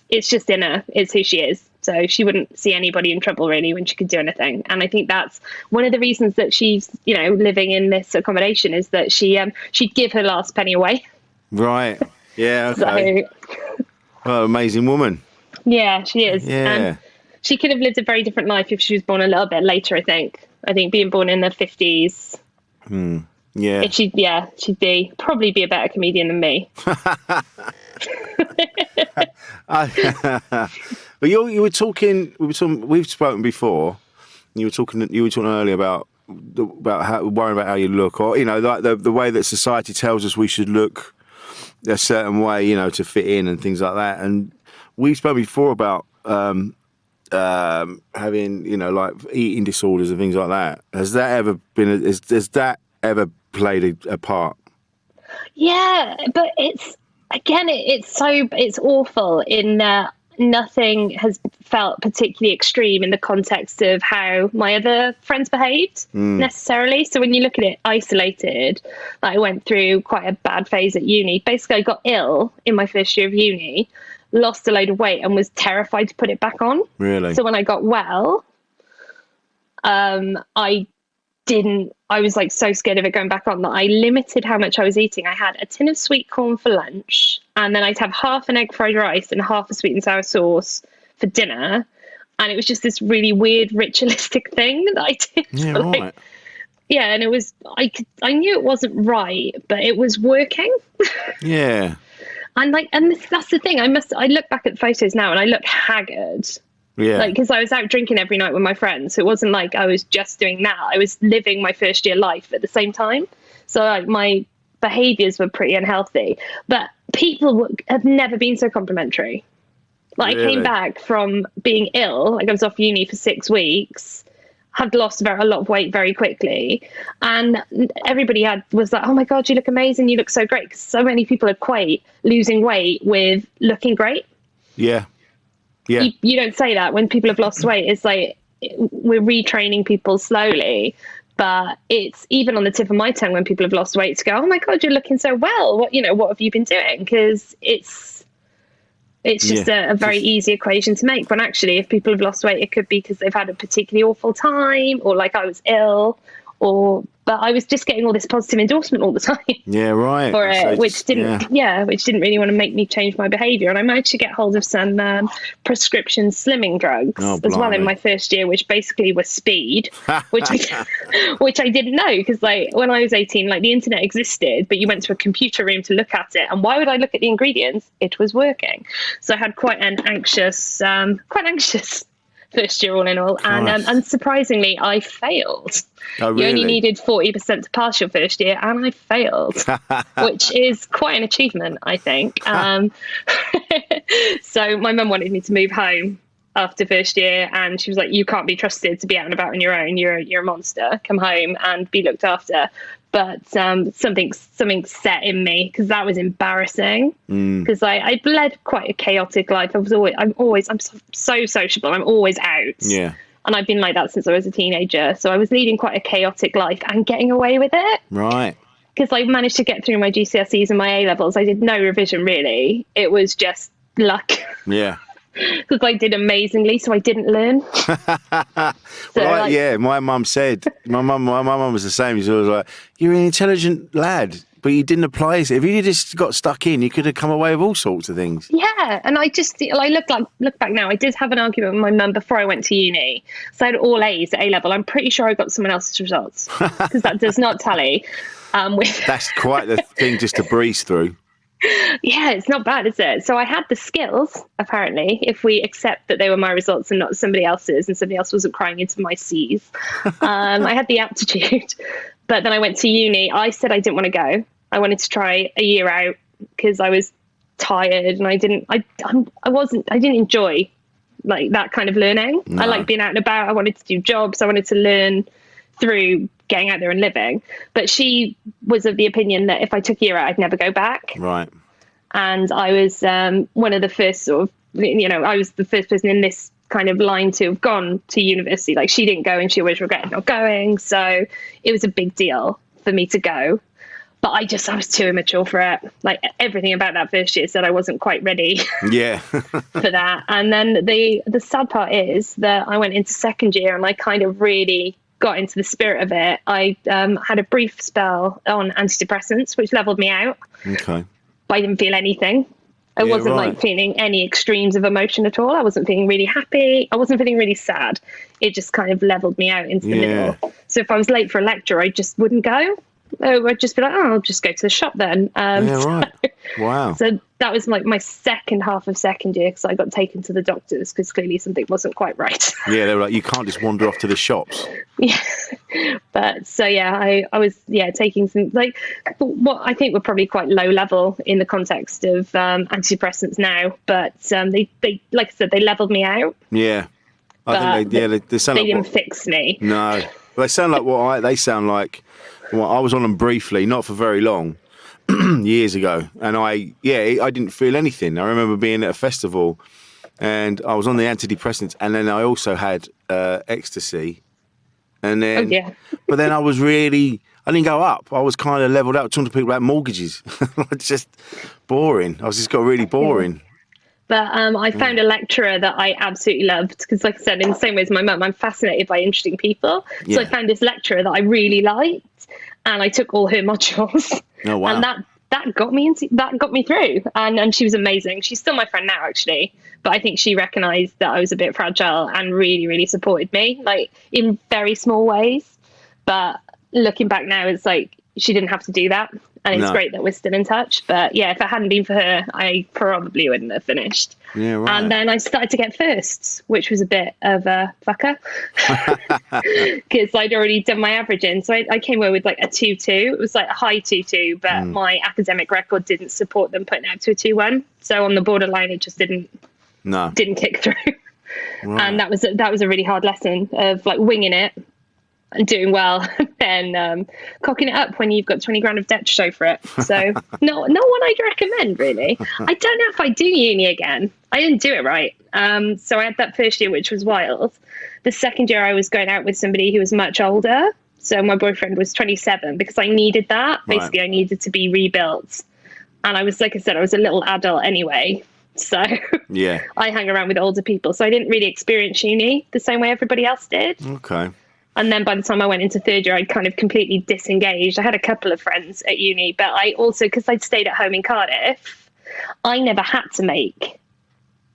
it's just in her. It's who she is. So she wouldn't see anybody in trouble really when she could do anything. And I think that's one of the reasons that she's, living in this accommodation is that she'd give her last penny away. Right. Yeah. Okay. So,
well, amazing woman.
Yeah, she is.
Yeah.
And she could have lived a very different life if she was born a little bit later, I think. I think being born in the 50s. Yeah. If she'd probably be a better comedian than me.
But you were talking. We've spoken before. You were talking earlier about worrying about how you look, or like the way that society tells us we should look a certain way, to fit in and things like that. And we've spoken before about having, like eating disorders and things like that. Has that ever been? Has that ever played a part?
Yeah, but it's awful in that nothing has felt particularly extreme in the context of how my other friends behaved necessarily. So when you look at it isolated, I went through quite a bad phase at uni. Basically, I got ill in my first year of uni, lost a load of weight and was terrified to put it back on. Really? So when I got well, I was like so scared of it going back on that I limited how much I was eating. I had a tin of sweet corn for lunch, and then I'd have half an egg fried rice and half a sweet and sour sauce for dinner. And it was just this really weird ritualistic thing that I did.
Yeah, right.
Yeah, and it was, I knew it wasn't right, but it was working.
Yeah.
And that's the thing. I look back at the photos now and I look haggard. Yeah. Like, because I was out drinking every night with my friends. So it wasn't like I was just doing that. I was living my first year life at the same time. So like my behaviors were pretty unhealthy. But people have never been so complimentary. Like, really? I came back from being ill. Like, I was off uni for 6 weeks. Had lost a lot of weight very quickly. And everybody was like, oh my God, you look amazing. You look so great. Because so many people equate losing weight with looking great. Yeah. Yeah. You don't say that when people have lost weight. It's like we're retraining people slowly, but it's even on the tip of my tongue when people have lost weight to go, oh my God, you're looking so well. What have you been doing? Because it's just a very easy equation to make, when actually if people have lost weight, it could be because they've had a particularly awful time, or like I was ill, But I was just getting all this positive endorsement all the time.
Yeah, right.
For it,
So
which didn't really want to make me change my behaviour. And I managed to get hold of some prescription slimming drugs as well in my first year, which basically was speed, which I didn't know, because like when I was 18, like the internet existed, but you went to a computer room to look at it. And why would I look at the ingredients? It was working. So I had quite anxious first year all in all, and unsurprisingly I failed.
Oh, really?
You only needed 40% to pass your first year, and I failed, which is quite an achievement, I think. So my mum wanted me to move home after first year, and she was like, you can't be trusted to be out and about on your own, you're a monster, come home and be looked after. But something set in me, because that was embarrassing, because I led quite a chaotic life. I'm so sociable. I'm always out.
Yeah.
And I've been like that since I was a teenager. So I was leading quite a chaotic life and getting away with it.
Right.
Because I managed to get through my GCSEs and my A-levels. I did no revision, really. It was just luck.
Yeah.
Because I did amazingly, so I didn't learn.
My mum said, my mum was the same. She was like, you're an intelligent lad, but you didn't apply it. If you just got stuck in, you could have come away with all sorts of things.
Yeah, and I look back now. I did have an argument with my mum before I went to uni. So I had all A's at A-level. I'm pretty sure I got someone else's results, because that does not tally.
That's quite the thing just to breeze through.
Yeah, it's not bad, is it? So I had the skills, apparently, if we accept that they were my results and not somebody else's, and somebody else wasn't crying into my C's. I had the aptitude. But then I went to uni. I said I didn't want to go. I wanted to try a year out because I was tired, and I didn't enjoy like that kind of learning. No. I like being out and about. I wanted to do jobs. I wanted to learn through getting out there and living. But she was of the opinion that if I took a year out, I'd never go back.
Right.
And I was one of the first sort of, I was the first person in this kind of line to have gone to university. Like, she didn't go and she always regretted not going. So it was a big deal for me to go. But I was too immature for it. Like, everything about that first year said I wasn't quite ready
yeah.
for that. And then the sad part is that I went into second year and I kind of really got into the spirit of it. I had a brief spell on antidepressants, which leveled me out.
Okay.
But I didn't feel anything. I wasn't like feeling any extremes of emotion at all. I wasn't feeling really happy. I wasn't feeling really sad. It just kind of leveled me out into the middle. So if I was late for a lecture, I just wouldn't go. I'd just be like, I'll just go to the shop then.
Wow.
So that was like my second half of second year, because I got taken to the doctors because clearly something wasn't quite right.
Yeah, they were like, you can't just wander off to the shops.
Yeah. But so, I was, taking some, like, what I think were probably quite low level in the context of antidepressants now. But they, like I said, they leveled me out.
Yeah. I think they sound
they
like
didn't fix me.
No. They sound like they sound like, well, I was on them briefly, not for very long, years ago. And I didn't feel anything. I remember being at a festival and I was on the antidepressants, and then I also had ecstasy. And then, but then I didn't go up. I was kind of leveled out, talking to people about mortgages. It's just boring. I just got really boring.
But I found a lecturer that I absolutely loved, because, like I said, in the same way as my mum, I'm fascinated by interesting people. Yeah. So I found this lecturer that I really liked, and I took all her modules. Oh, wow. And that got me through. And she was amazing. She's still my friend now, actually. But I think she recognised that I was a bit fragile and really, really supported me, like, in very small ways. But looking back now, it's like she didn't have to do that. And it's great that we're still in touch. But yeah, if it hadn't been for her, I probably wouldn't have finished. Yeah, right. And then I started to get firsts, which was a bit of a fucker, because I'd already done my averaging. So I came away with like a 2-2. It was like a high 2-2, but my academic record didn't support them putting it out to a 2-1. So on the borderline, it just didn't kick through. Right. And that was a really hard lesson of like winging it and doing well, and cocking it up when you've got 20 grand of debt to show for it. So not one I'd recommend, really. I don't know if I do uni again. I didn't do it right. So I had that first year, which was wild. The second year I was going out with somebody who was much older. So my boyfriend was 27, because I needed that. Basically, I needed to be rebuilt. And I was, like I said, I was a little adult anyway. So I hung around with older people. So I didn't really experience uni the same way everybody else did.
Okay.
And then by the time I went into third year, I'd kind of completely disengaged. I had a couple of friends at uni, but I also, because I'd stayed at home in Cardiff, I never had to make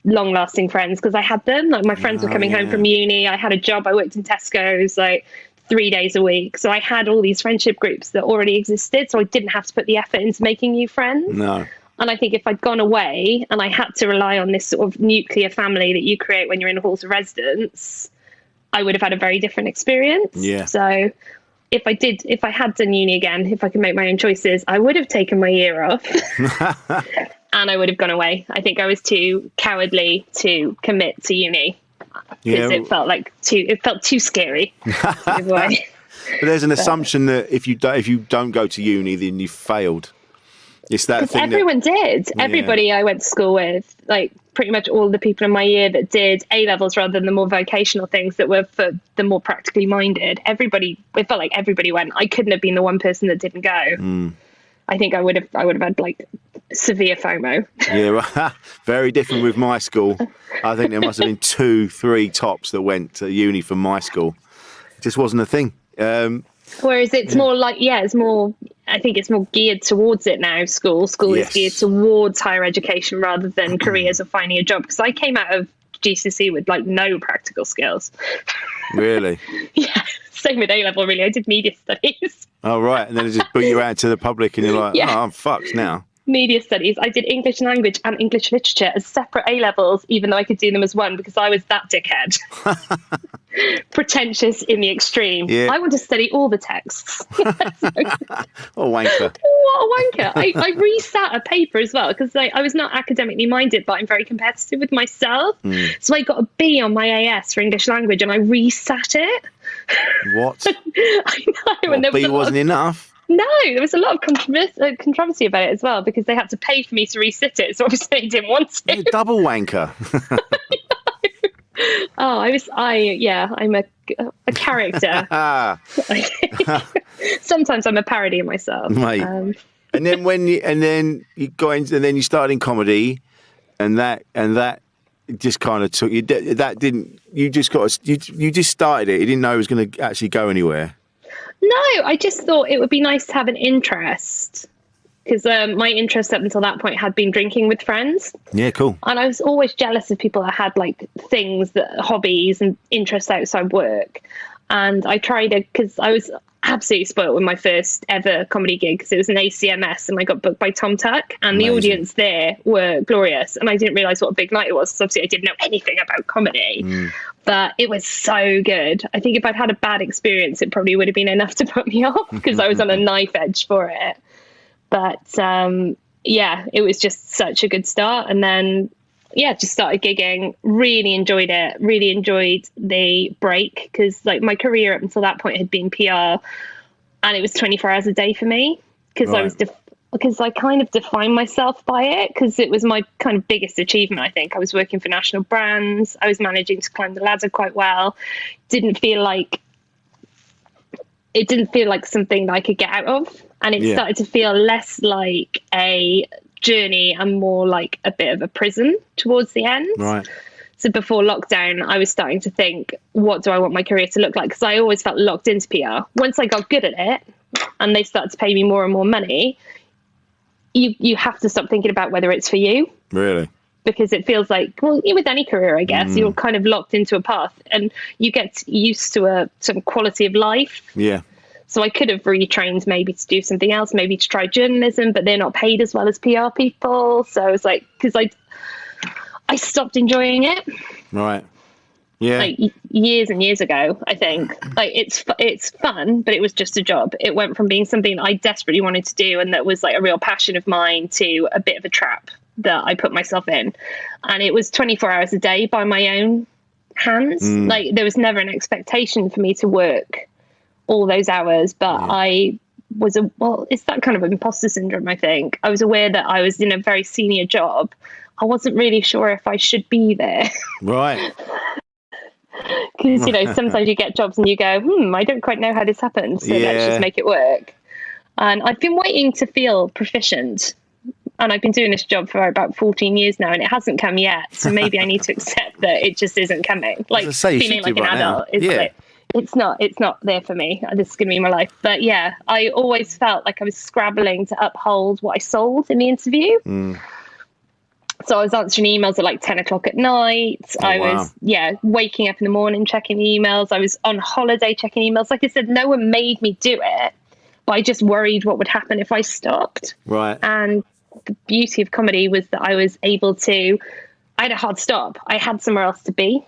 long-lasting friends because I had them. Like my friends were coming home from uni. I had a job. I worked in Tesco's like 3 days a week. So I had all these friendship groups that already existed. So I didn't have to put the effort into making new friends.
No.
And I think if I'd gone away and I had to rely on this sort of nuclear family that you create when you're in a halls of residence, I would have had a very different experience.
Yeah.
So if I had done uni again, if I could make my own choices, I would have taken my year off and I would have gone away. I think I was too cowardly to commit to uni because it felt too scary.
But there's an assumption that if you don't go to uni, then you failed. It's that thing.
Everyone did. Everybody I went to school with, like pretty much all the people in my year that did A levels rather than the more vocational things that were for the more practically minded. It felt like everybody went. I couldn't have been the one person that didn't go. I think I would have had like severe FOMO. Yeah,
right. Very different with my school. I think there must have been 2-3 tops that went to uni from my school. It just wasn't a thing.
Whereas it's more like, it's more, I think it's more geared towards it now. School is geared towards higher education rather than careers or finding a job. Because I came out of GCSE with like no practical skills.
Really?
Yeah. Same with A level, really. I did media studies.
Oh, right. And then it just put you out to the public and you're like, I'm fucked now.
Media studies. I did English language and English literature as separate A levels, even though I could do them as one because I was that dickhead. Pretentious in the extreme. Yeah. I want to study all the texts.
What a wanker.
What a wanker. I resat a paper as well because I was not academically minded, but I'm very competitive with myself. So I got a B on my AS for English language and I resat it.
What?
I know.
Well, B wasn't enough.
No, there was a lot of controversy about it as well because they had to pay for me to resit it. So obviously they didn't want to.
You're a double wanker.
I'm a character. Sometimes I'm a parody of myself.
Mate. And then you started in comedy, and that just kind of took you. That didn't. You just started it. You didn't know it was going to actually go anywhere.
No, I just thought it would be nice to have an interest because my interest up until that point had been drinking with friends.
Yeah, cool.
And I was always jealous of people that had like hobbies and interests outside work. And I tried it because I was absolutely spoiled with my first ever comedy gig because it was an ACMS and I got booked by Tom Tuck and
Amazing.
The audience there were glorious. And I didn't realise what a big night it was because obviously I didn't know anything about comedy. But it was so good. I think if I'd had a bad experience, it probably would have been enough to put me off because I was on a knife edge for it. But it was just such a good start. And then, just started gigging, really enjoyed it, really enjoyed the break because like my career up until that point had been PR and it was 24 hours a day for me because I kind of defined myself by it because it was my kind of biggest achievement, I think. I was working for national brands. I was managing to climb the ladder quite well. Didn't feel like something that I could get out of. And it started to feel less like a journey and more like a bit of a prison towards the end.
Right.
So before lockdown, I was starting to think, what do I want my career to look like? Because I always felt locked into PR. Once I got good at it and they started to pay me more and more money, you have to stop thinking about whether it's for you.
Really?
Because it feels like, well, with any career, I guess, you're kind of locked into a path and you get used to some quality of life.
Yeah.
So I could have retrained maybe to do something else, maybe to try journalism, but they're not paid as well as PR people. So I was like, because I stopped enjoying it.
Right. Yeah.
Like years and years ago, I think. Like it's fun, but it was just a job. It went from being something I desperately wanted to do and that was like a real passion of mine to a bit of a trap that I put myself in. And it was 24 hours a day by my own hands. Like there was never an expectation for me to work all those hours, but I was it's that kind of imposter syndrome, I think. I was aware that I was in a very senior job. I wasn't really sure if I should be there.
Right.
Because, sometimes you get jobs and you go, I don't quite know how this happened, so let's just make it work. And I've been waiting to feel proficient. And I've been doing this job for about 14 years now, and it hasn't come yet. So maybe I need to accept that it just isn't coming. Like feeling like an adult is like, it's not there for me. This is going to be my life. But yeah, I always felt like I was scrabbling to uphold what I sold in the interview. So I was answering emails at like 10 o'clock at night. I was waking up in the morning, checking emails. I was on holiday checking emails. Like I said, no one made me do it, but I just worried what would happen if I stopped.
Right.
And the beauty of comedy was that I was able to, I had a hard stop. I had somewhere else to be.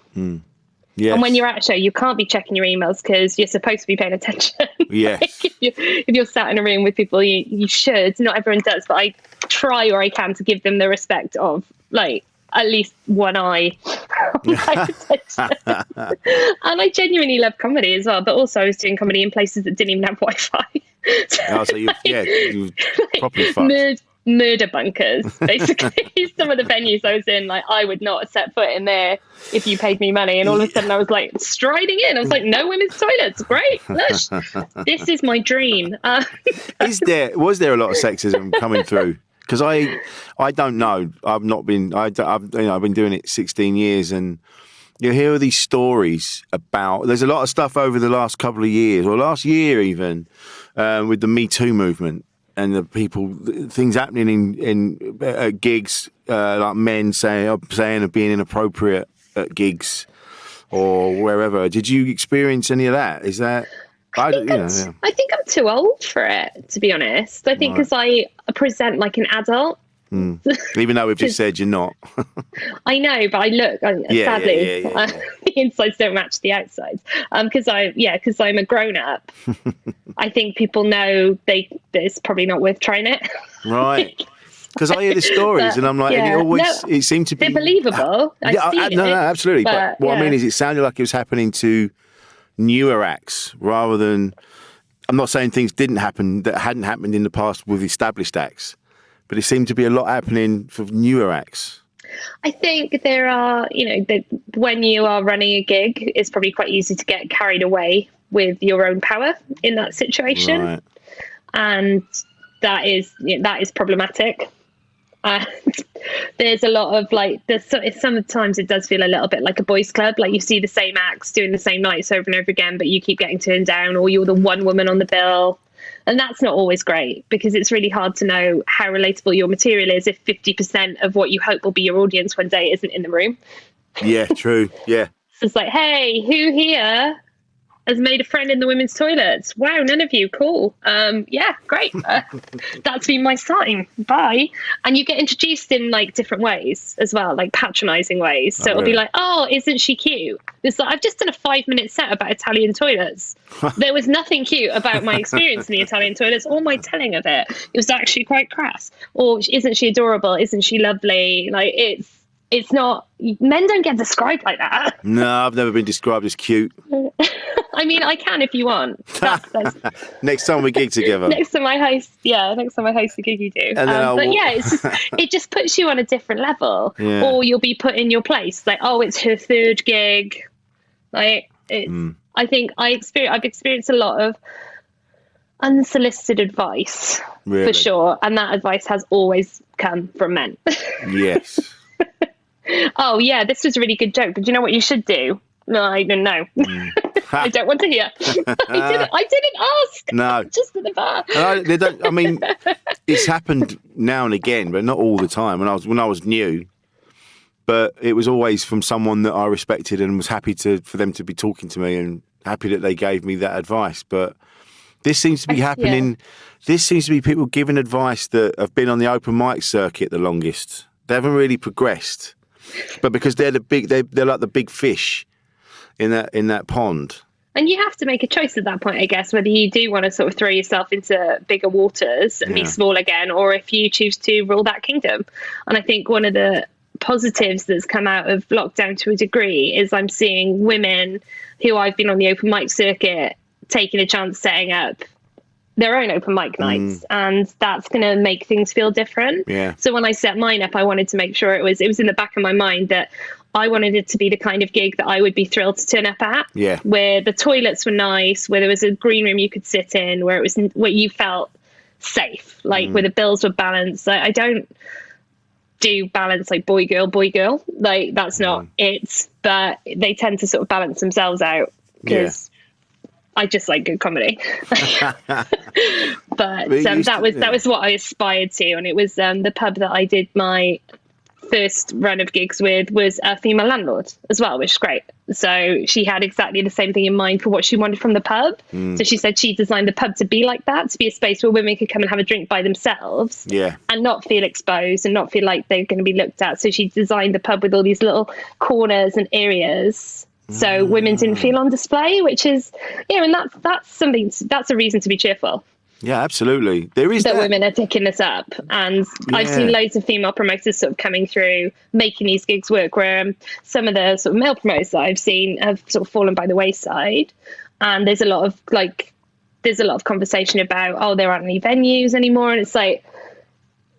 Yes.
And when you're at a show, you can't be checking your emails because you're supposed to be paying attention.
Yes.
Like if you're sat in a room with people, you should. Not everyone does, but I try where I can to give them the respect of like at least one eye. And I genuinely love comedy as well. But also I was doing comedy in places that didn't even have Wi-Fi.
So you properly fucked.
Murder bunkers, basically. Some of the venues I was in, like I would not set foot in there if you paid me money. And all of a sudden I was like striding in. I was like, no women's toilets. Great. Lush. This is my dream.
Was there a lot of sexism coming through? Because I don't know. I've been doing it 16 years, and you hear these stories about. There's a lot of stuff over the last couple of years, or last year even, with the Me Too movement and the things happening in gigs, like men saying of being inappropriate at gigs or wherever. Did you experience any of that? Is that? I think I'm too old for it, to be honest. I think because I present like an adult. Even though we've just said you're not. I know, but I look, sadly, the insides don't match the outsides. Because I'm a grown up. I think people know it's probably not worth trying it. Right. Because I hear the stories and I'm like, and it seemed to be. They're believable. No, absolutely. But what I mean is it sounded like it was happening to newer acts rather than, I'm not saying things didn't happen that hadn't happened in the past with established acts, but it seemed to be a lot happening for newer acts. I think there are, when you are running a gig, it's probably quite easy to get carried away with your own power in that situation. Right. And that is problematic. And there's a lot of sometimes it does feel a little bit like a boys' club. Like you see the same acts doing the same nights over and over again, but you keep getting turned down, or you're the one woman on the bill. And that's not always great because it's really hard to know how relatable your material is if 50% of what you hope will be your audience one day isn't in the room. Yeah, true. Yeah. So it's like, hey, who here has made a friend in the women's toilets? Wow, none of you. Cool. Yeah, great. That's been my sign. Bye. And you get introduced in like different ways as well, like patronizing ways. So it'll be like, oh, isn't she cute? It's like, I've just done a 5-minute set about Italian toilets. There was nothing cute about my experience in the Italian toilets or my telling of it. It was actually quite crass. Or isn't she adorable? Isn't she lovely? Like it's not, men don't get described like that. No, I've never been described as cute. I mean, I can if you want. That's next time we gig together. Next time I host the gig you do. But it just puts you on a different level. Yeah. Or you'll be put in your place. Like, oh, it's her third gig. Like, I think I've experienced a lot of unsolicited advice, really? For sure. And that advice has always come from men. Yes. Oh, yeah, this was a really good joke. But do you know what you should do? No, I don't know. I don't want to hear. I didn't ask. No. Just at the bar. I mean, it's happened now and again, but not all the time. When I was new, but it was always from someone that I respected and was happy for them to be talking to me and happy that they gave me that advice. But this seems to be happening. Yeah. This seems to be people giving advice that have been on the open mic circuit the longest. They haven't really progressed, but because they're like the big fish in that pond. And you have to make a choice at that point, I guess, whether you do want to sort of throw yourself into bigger waters and be small again, or if you choose to rule that kingdom. And I think one of the positives that's come out of lockdown to a degree is I'm seeing women who I've been on the open mic circuit taking a chance setting up their own open mic nights, and that's going to make things feel different. Yeah. So when I set mine up, I wanted to make sure it was in the back of my mind that I wanted it to be the kind of gig that I would be thrilled to turn up at. Yeah. Where the toilets were nice, where there was a green room you could sit in, where you felt safe, like where the bills were balanced. I don't do balance like boy girl, like that's not it. But they tend to sort of balance themselves out because
I just like good comedy. But that was what I aspired to, and it was the pub that I did my first run of gigs with was a female landlord as well, which is great. So she had exactly the same thing in mind for what she wanted from the pub. So she said she designed the pub to be like that, to be a space where women could come and have a drink by themselves and not feel exposed and not feel like they're going to be looked at. So she designed the pub with all these little corners and areas so women didn't feel on display, which is, and that's a reason to be cheerful.
Yeah, absolutely. There is that.
Women are taking this up, and I've seen loads of female promoters sort of coming through, making these gigs work, where some of the sort of male promoters that I've seen have sort of fallen by the wayside. And there's a lot of conversation about, there aren't any venues anymore. And it's like,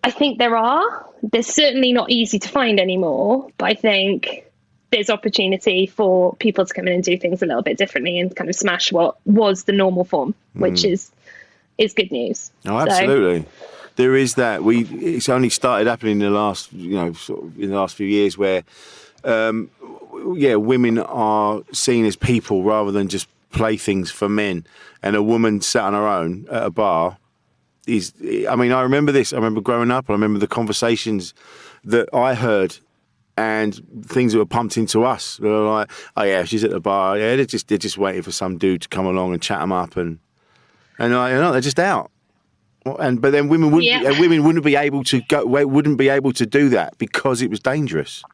I think they're certainly not easy to find anymore, but I think there's opportunity for people to come in and do things a little bit differently and kind of smash what was the normal form, which is good news.
Oh, absolutely. So, there is that. It's only started happening in the last, in the last few years where, women are seen as people rather than just playthings for men. And a woman sat on her own at a bar I remember this. I remember growing up. I remember the conversations that I heard and things that were pumped into us. They were like, oh yeah, she's at the bar. Yeah, they're just waiting for some dude to come along and chat them up and they're just out. But then women wouldn't be able to do that because it was dangerous.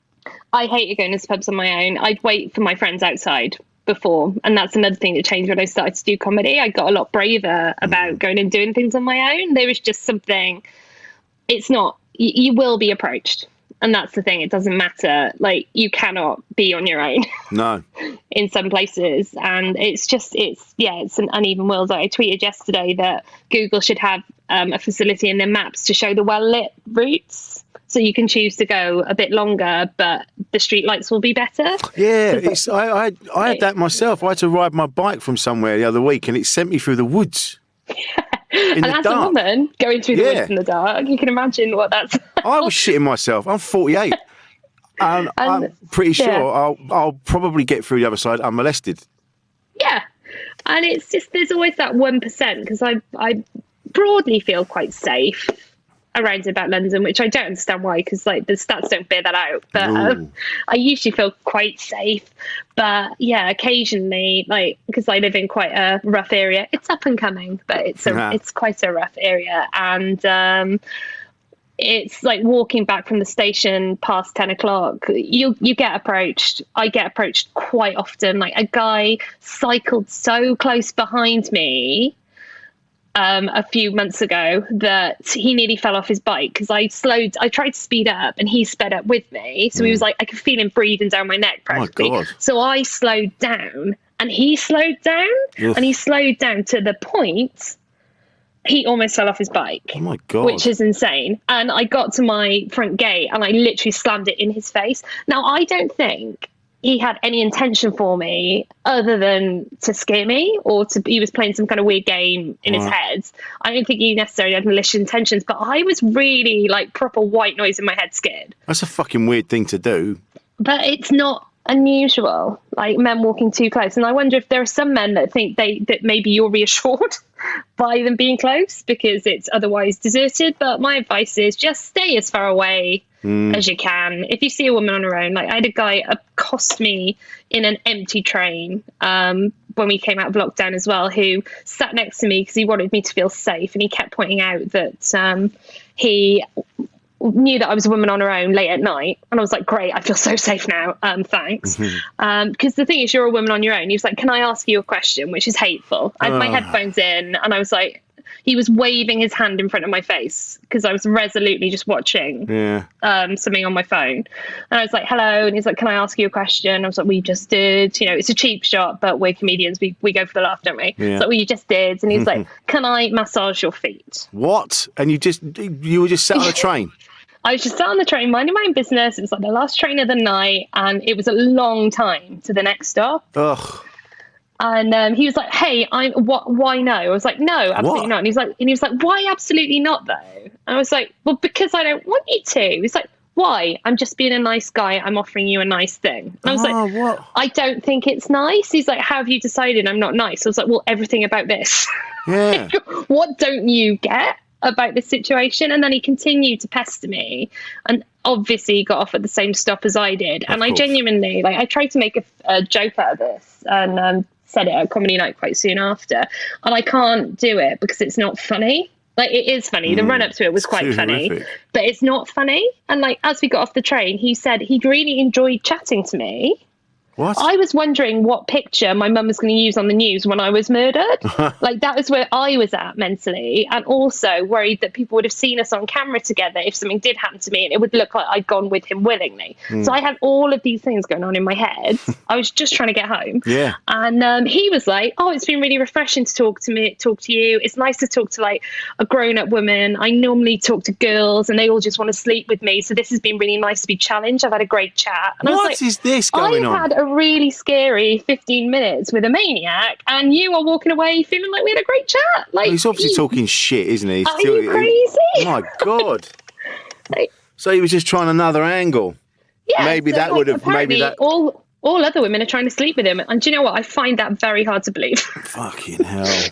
I hated going to pubs on my own. I'd wait for my friends outside before, and that's another thing that changed when I started to do comedy. I got a lot braver about going and doing things on my own. There was just something. It's not. You will be approached. And that's the thing. It doesn't matter. Like, you cannot be on your own. No. In some places. And it's an uneven world. I tweeted yesterday that Google should have a facility in their maps to show the well-lit routes. So you can choose to go a bit longer, but the street lights will be better. Yeah,
I had that myself. I had to ride my bike from somewhere the other week and it sent me through the woods.
And as a woman going through the woods in the dark, you can imagine what that's like.
I was shitting myself. I'm 48. And I'm pretty sure I'll probably get through the other side unmolested.
Yeah. And it's just, there's always that 1%, because I broadly feel quite safe around about London, which I don't understand why, because like the stats don't bear that out. But I usually feel quite safe. But yeah, occasionally, like, because I live in quite a rough area, it's up and coming, but it's quite a rough area. And it's like walking back from the station past 10 o'clock, you get approached. I get approached quite often. Like, a guy cycled so close behind me a few months ago that he nearly fell off his bike because I tried to speed up and he sped up with me. So he was like, I could feel him breathing down my neck practically. Oh my God. So I slowed down and he slowed down. Ugh. And he slowed down to the point he almost fell off his bike. Oh my God. Which is insane. And I got to my front gate and I literally slammed it in his face. Now, I don't think he had any intention for me other than to scare me, or he was playing some kind of weird game in his head. I don't think he necessarily had malicious intentions, but I was really like proper white noise in my head scared.
That's a fucking weird thing to do.
But it's not unusual, like men walking too close. And I wonder if there are some men that think that maybe you're reassured by them being close because it's otherwise deserted. But my advice is just stay as far away as you can. If you see a woman on her own, like I had a guy accost me in an empty train when we came out of lockdown as well, who sat next to me because he wanted me to feel safe, and he kept pointing out that he knew that I was a woman on her own late at night, and I was like, great, I feel so safe now, thanks. Because the thing is, you're a woman on your own. He was like, can I ask you a question? Which is hateful. I had my headphones in and I was like, he was waving his hand in front of my face because I was resolutely just watching something on my phone. And I was like, hello. And he's like, can I ask you a question? I was like, we just did. You know, it's a cheap shot, but we're comedians. We go for the laugh, don't we? Yeah. So we just did. And he's like, can I massage your feet?
What? And you were just sat on a train?
I was just sat on the train, minding my own business. It was like the last train of the night, and it was a long time to the next stop. Ugh. And he was like, "Hey, why no?" I was like, "No, absolutely not." And he was like, "Why absolutely not though?" And I was like, "Well, because I don't want you to." He's like, why? I'm just being a nice guy. I'm offering you a nice thing. And I was like,
what?
I don't think it's nice. He's like, how have you decided I'm not nice? I was like, well, everything about this.
Yeah.
What don't you get about this situation? And then he continued to pester me, and obviously he got off at the same stop as I did. And I genuinely, like, I tried to make a joke out of this, and said it at comedy night quite soon after, and I can't do it because it's not funny. Like, it is funny. The run up to it was quite funny, but it's not funny. And like, as we got off the train, he said he'd really enjoyed chatting to me.
What?
I was wondering what picture my mum was going to use on the news when I was murdered. Like, that was where I was at mentally, and also worried that people would have seen us on camera together if something did happen to me, and it would look like I'd gone with him willingly. So I had all of these things going on in my head. I was just trying to get home.
Yeah.
And he was like, oh, it's been really refreshing to talk to you. It's nice to talk to like a grown-up woman. I normally talk to girls and they all just want to sleep with me. So this has been really nice to be challenged. I've had a great chat. And I was like,
is this going on?
I've had a really scary 15 minutes with a maniac, and you are walking away feeling like we had a great chat. Like,
he's obviously talking shit, isn't he?
Are you crazy?
Oh my God.
Like,
so he was just trying another angle.
Yeah.
Maybe
so
that would have. Maybe that.
All other women are trying to sleep with him, and do you know what? I find that very hard to believe.
Fucking hell.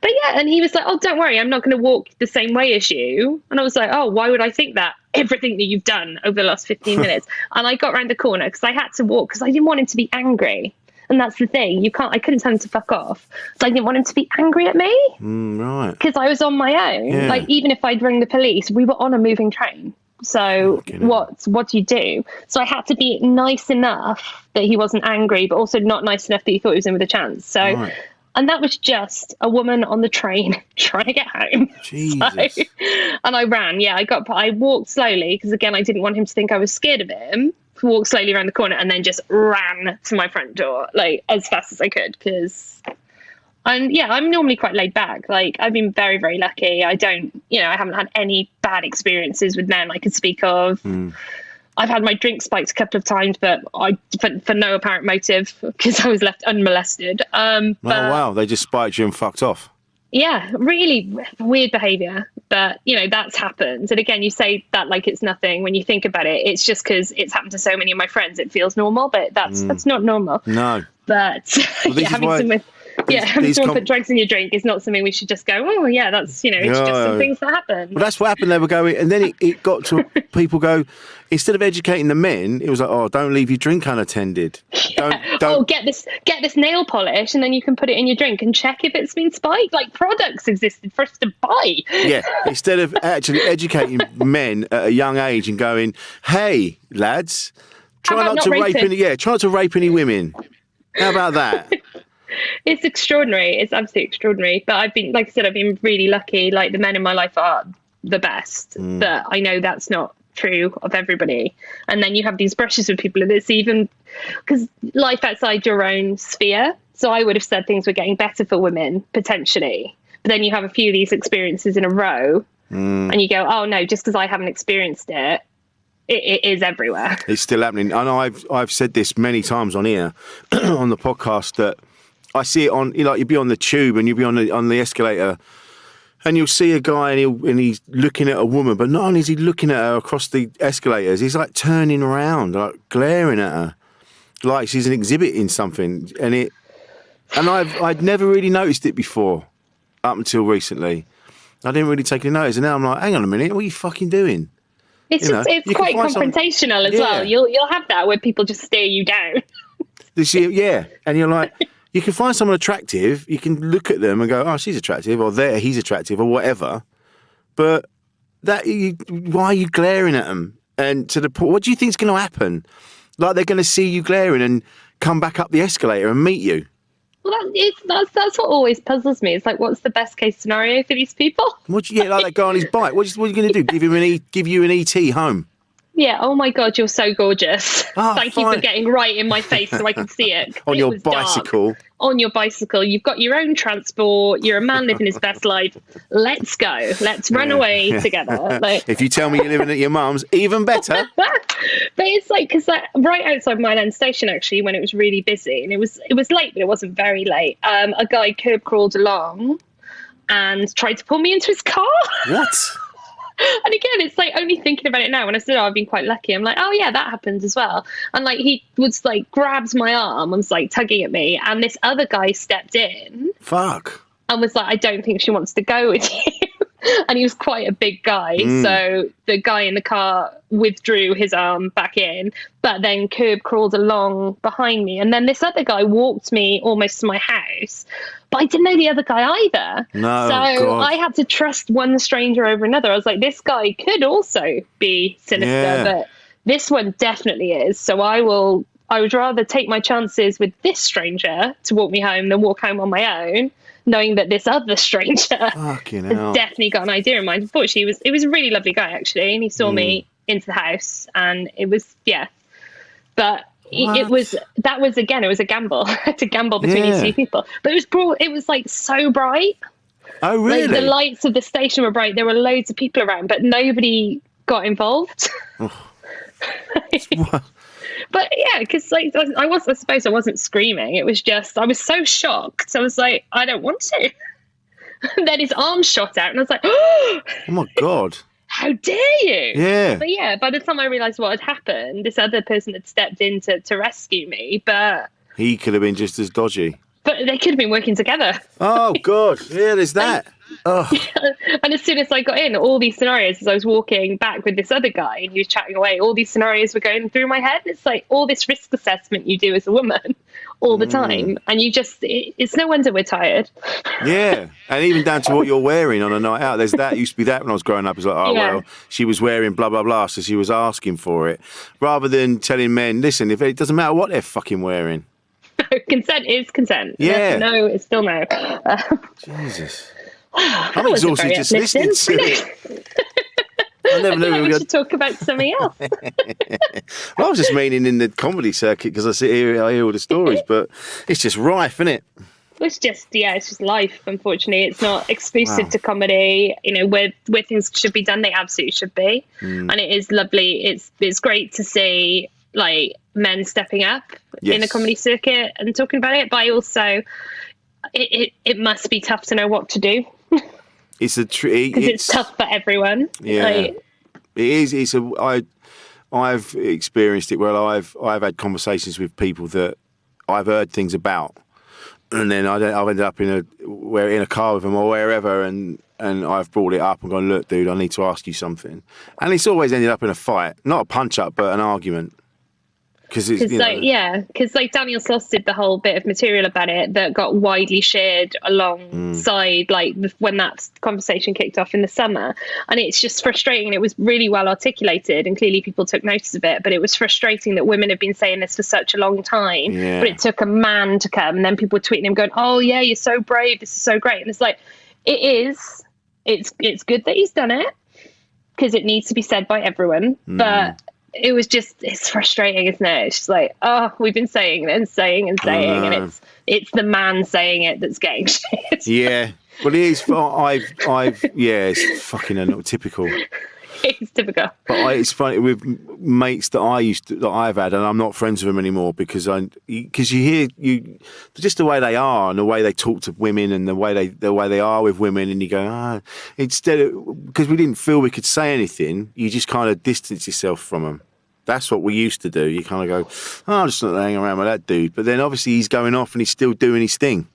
But yeah, and he was like, oh, don't worry, I'm not going to walk the same way as you. And I was like, oh, why would I think that? Everything that you've done over the last 15 minutes. And I got around the corner because I had to walk because I didn't want him to be angry. And that's the thing. I couldn't tell him to fuck off. So I didn't want him to be angry at me.
Right.
Because I was on my own.
Yeah.
Like, even if I'd ring the police, we were on a moving train. So what do you do? So I had to be nice enough that he wasn't angry, but also not nice enough that he thought he was in with a chance. So... Right. And that was just a woman on the train trying to get home.
Jesus.
So, and I ran. Yeah, I walked slowly because, again, I didn't want him to think I was scared of him. Walked slowly around the corner and then just ran to my front door, like, as fast as I could. Because I'm normally quite laid back. Like, I've been very, very lucky. I haven't had any bad experiences with men I could speak of. I've had my drink spiked a couple of times, but for no apparent motive because I was left unmolested.
Wow, they just spiked you and fucked off.
Yeah, really weird behaviour, but that's happened. And again, you say that like it's nothing. When you think about it, it's just because it's happened to so many of my friends. It feels normal, but that's not normal.
No.
But having someone put drugs in your drink is not something we should just go, oh yeah, that's it's just some things that happen.
Well, that's what happened. They were going, and then it got to people go, instead of educating the men, it was like, oh, don't leave your drink unattended. Don't.
Oh, get this nail polish, and then you can put it in your drink and check if it's been spiked. Like, products existed for us to buy. Yeah,
instead of actually educating men at a young age and going, hey lads, try not to rape any women. How about that?
It's extraordinary. It's absolutely extraordinary. But I've been really lucky. Like, the men in my life are the best. But I know that's not true of everybody. And then you have these brushes with people, and it's even because life outside your own sphere. So I would have said things were getting better for women potentially. But then you have a few of these experiences in a row, and you go, oh no, just because I haven't experienced it, it is everywhere. It's
still happening. I know I've said this many times on here on the podcast that I see it on, you'd be on the tube and you'll be on the escalator and you'll see a guy and he's looking at a woman, but not only is he looking at her across the escalators, he's like turning around, like glaring at her, like she's an exhibit in something. And I'd never really noticed it before up until recently. I didn't really take any notice. And now I'm like, hang on a minute, what are you fucking doing?
It's quite confrontational as well. You'll have that where people just stare you down.
And you're like, you can find someone attractive, you can look at them and go, oh, she's attractive, or he's attractive, or whatever. But why are you glaring at them? And to the point, what do you think is going to happen? Like, they're going to see you glaring and come back up the escalator and meet you.
Well, that's what always puzzles me. It's like, what's the best case scenario for these people?
Like that guy on his bike. What are you going to do? Give you an ET home?
Yeah. Oh my God, you're so gorgeous. Thank you for getting right in my face so I can see it.
On your bicycle.
Dark. On your bicycle. You've got your own transport. You're a man living his best life. Let's go. Let's run away together. Like,
if you tell me you're living at your mum's, even better.
But it's like, because right outside my land station, actually, when it was really busy, and it was late, but it wasn't very late. A guy curb crawled along and tried to pull me into his car.
What?
And again, it's like only thinking about it now. When I said, I've been quite lucky, I'm like, oh yeah, that happens as well. And like he was like grabbed my arm and was like tugging at me, and this other guy stepped in.
Fuck.
And was like, I don't think she wants to go with you. And he was quite a big guy. So the guy in the car withdrew his arm back in, but then curb crawled along behind me. And then this other guy walked me almost to my house, but I didn't know the other guy either.
No,
so
God.
I had to trust one stranger over another. I was like, this guy could also be sinister, but this one definitely is. So I would rather take my chances with this stranger to walk me home than walk home on my own, knowing that this other stranger has definitely got an idea in mind. Unfortunately, it was a really lovely guy, actually, and he saw me into the house, and it was, But it was a gamble. I had to gamble between these two people. But it was like so bright.
Oh, really?
Like, the lights of the station were bright. There were loads of people around, but nobody got involved. But yeah, because like I suppose I wasn't screaming. It was just I was so shocked. I was like, I don't want to. And then his arm shot out, and I was like, oh
my God.
How dare you?
Yeah.
But yeah, by the time I realised what had happened, this other person had stepped in to rescue me, but
he could have been just as dodgy.
But they could have been working together.
Oh, God. Yeah, there's that.
And as soon as I got in, all these scenarios, as I was walking back with this other guy and he was chatting away, all these scenarios were going through my head. It's like all this risk assessment you do as a woman all the time. And you just, it's no wonder we're tired.
Yeah. And even down to what you're wearing on a night out. There's that. It used to be that when I was growing up. It's like, well, she was wearing blah, blah, blah. So she was asking for it. Rather than telling men, listen, if it doesn't matter what they're fucking wearing.
Consent is consent.
Yeah.
No, it's still no.
Jesus. I'm exhausted just listening to it. I never knew
we should talk about something else.
Well, I was just meaning in the comedy circuit because I sit here, I hear all the stories, but it's just rife, isn't it?
It's just life, unfortunately. It's not exclusive to comedy. You know, where things should be done, they absolutely should be. And it is lovely. It's great to see like men stepping up in the comedy circuit and talking about it, but I also it must be tough to know what to do.
It's
tough for everyone.
Yeah, it is. I've experienced it where I've had conversations with people that I've heard things about, and then I've ended up in a car with them or wherever, and I've brought it up and gone, look, dude, I need to ask you something, and it's always ended up in a fight, not a punch up, but an argument. Because Daniel Sloss did the whole bit of material about it that got widely shared alongside like when that conversation kicked off in the summer, and it's just frustrating. It was really well articulated and clearly people took notice of it, but it was frustrating that women have been saying this for such a long time, but it took a man to come, and then people were tweeting him going, oh yeah, you're so brave, this is so great. And it's like, it's good that he's done it because it needs to be said by everyone, but it was just, it's frustrating, isn't it? It's just like, oh, we've been saying and saying, and it's the man saying it that's getting shit. Yeah. Well, it is. It's fucking typical.
It's typical.
But it's funny with mates that I've had, and I'm not friends with them anymore because you hear just the way they are and the way they talk to women and the way they are with women, and you go, instead of, because we didn't feel we could say anything, you just kind of distance yourself from them. That's what we used to do. You kind of go, I'm just not hanging around with that dude. But then obviously he's going off and he's still doing his thing.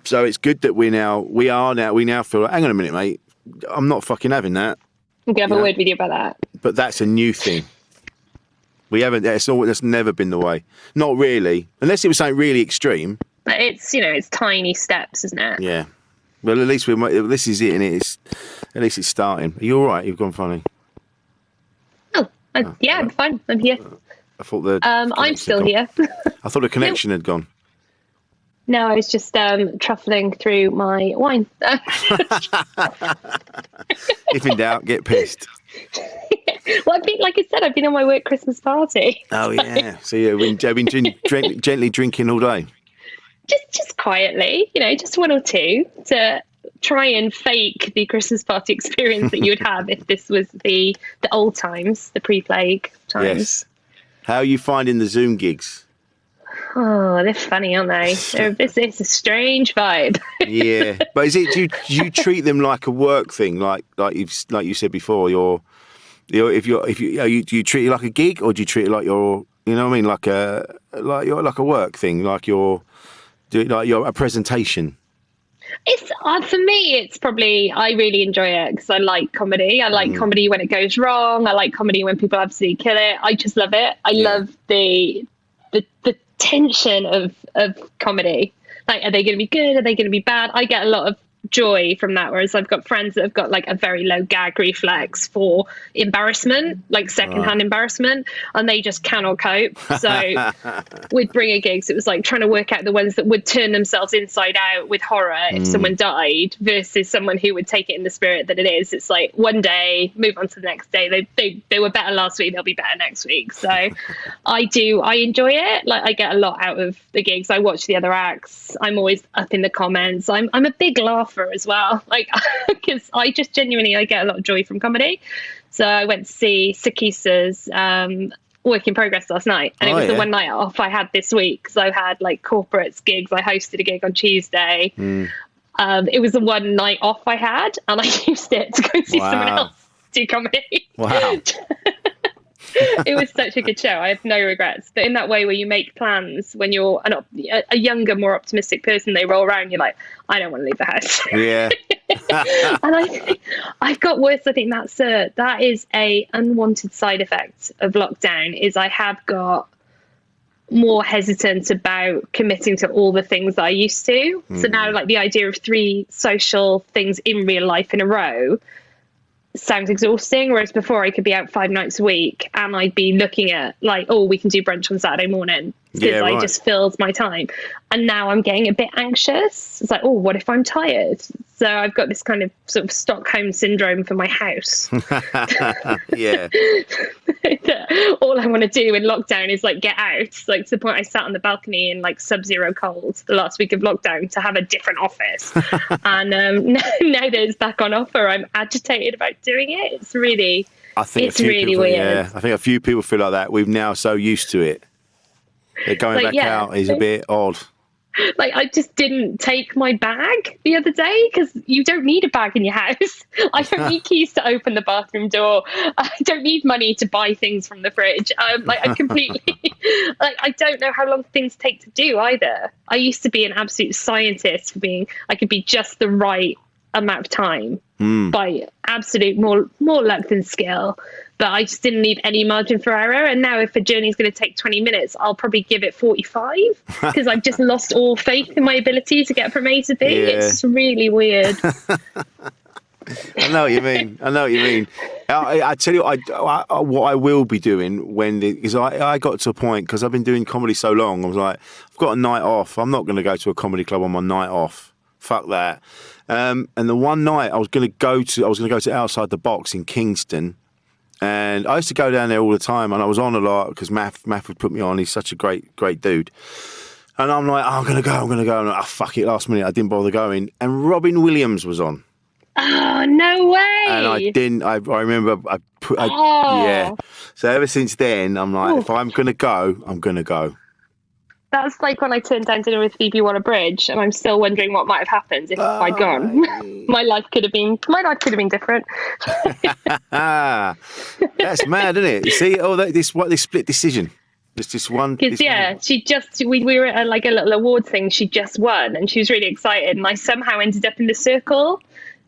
So it's good that we now feel like, hang on a minute, mate, I'm not fucking having that.
I'm gonna have a word with you about that.
But that's a new thing. We haven't. That's never been the way. Not really, unless it was something really extreme.
But it's tiny steps, isn't it?
Yeah. Well, at least this is it, and at least it's starting. Are you all right? You've gone funny.
Yeah, I'm fine. I'm here.
I thought
I'm still here.
I thought the connection had gone.
No, I was just truffling through my wine.
If in doubt, get pissed.
Well, like I said, I've been on my work Christmas party.
Oh yeah, so you've been gently drinking all day.
Just quietly, just one or two to try and fake the Christmas party experience that you would have if this was the old times, the pre-plague times.
Yes. How are you finding the Zoom gigs?
Oh, they're funny, aren't they? It's a strange vibe.
Yeah, but is it? Do you treat them like a work thing, like you said before? Do you treat it like a gig, or do you treat it like your, you know what I mean, like a work thing, like your a presentation?
It's for me. It's probably, I really enjoy it because I like comedy. I like comedy when it goes wrong. I like comedy when people absolutely kill it. I just love it. I love the tension of comedy. Like, are they going to be good? Are they going to be bad? I get a lot of joy from that, whereas I've got friends that have got like a very low gag reflex for embarrassment, like secondhand embarrassment, and they just cannot cope. So with Bringer gigs, it was like trying to work out the ones that would turn themselves inside out with horror if someone died, versus someone who would take it in the spirit that it is. It's like one day, move on to the next day. They were better last week, they'll be better next week. So I enjoy it. Like, I get a lot out of the gigs. I watch the other acts. I'm always up in the comments. I'm a big laugher as well, like, because I just genuinely, I get a lot of joy from comedy. So I went to see Sakisa's Work in Progress last night, and it was the one night off I had this week, because I had like corporates gigs. I hosted a gig on Tuesday. It was the one night off I had, and I used it to go see someone else do comedy. Wow. It was such a good show. I have no regrets. But in that way where you make plans when you're a younger, more optimistic person, they roll around, you're like, I don't want to leave the house.
Yeah.
And I've got worse. I think that is a unwanted side effect of lockdown, is I have got more hesitant about committing to all the things that I used to. So now, like, the idea of 3 social things in real life in a row sounds exhausting, whereas before I could be out 5 nights a week and I'd be looking at like, oh, we can do brunch on Saturday morning, because I just fills my time. And now I'm getting a bit anxious. It's like, oh, what if I'm tired? So I've got this kind of sort of Stockholm syndrome for my house.
Yeah.
All I want to do in lockdown is like get out. Like, to the point I sat on the balcony in like sub-zero cold the last week of lockdown to have a different office. And now that it's back on offer, I'm agitated about doing it. It's really, really weird.
Yeah, I think a few people feel like that. We've now so used to it. Going back out is a bit odd.
Like, I just didn't take my bag the other day, because you don't need a bag in your house. I don't need keys to open the bathroom door. I don't need money to buy things from the fridge. Like, I completely, like, I don't know how long things take to do either. I used to be an absolute scientist for I could be just the right amount of time by absolute more luck than skill. But I just didn't leave any margin for error. And now if a journey is going to take 20 minutes, I'll probably give it 45, because I've just lost all faith in my ability to get from A to B. Yeah. It's really weird.
I know what you mean. I tell you, what I will be doing because I got to a point, because I've been doing comedy so long, I was like, I've got a night off. I'm not going to go to a comedy club on my night off. Fuck that. And the one night I was going to go to Outside the Box in Kingston. And I used to go down there all the time, and I was on a lot because Math would put me on. He's such a great dude. And I'm like, I'm going to go. And I'm like, fuck it, last minute, I didn't bother going. And Robin Williams was on.
Oh, no way.
And I remember yeah. So ever since then, I'm like, if I'm going to go, I'm going to go.
That's like when I turned down dinner with Phoebe Waller-Bridge, and I'm still wondering what might have happened if I'd gone. My life could have been different.
That's mad, isn't it? You see, this split decision. There's just one.
Because we were at like a little award thing. She just won, and she was really excited, and I somehow ended up in the circle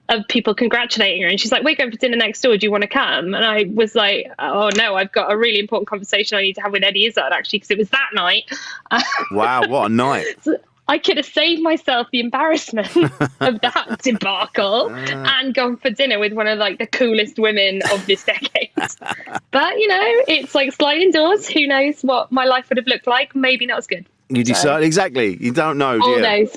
of people congratulating her, and she's like, we're going for dinner next door, do you want to come? And I was like, oh no, I've got a really important conversation I need to have with Eddie Izzard, actually, because it was that night.
Wow, what a night. So
I could have saved myself the embarrassment of that debacle and gone for dinner with one of like the coolest women of this decade. But it's like sliding doors. Who knows what my life would have looked like? Maybe not as good.
You decide exactly. You don't know.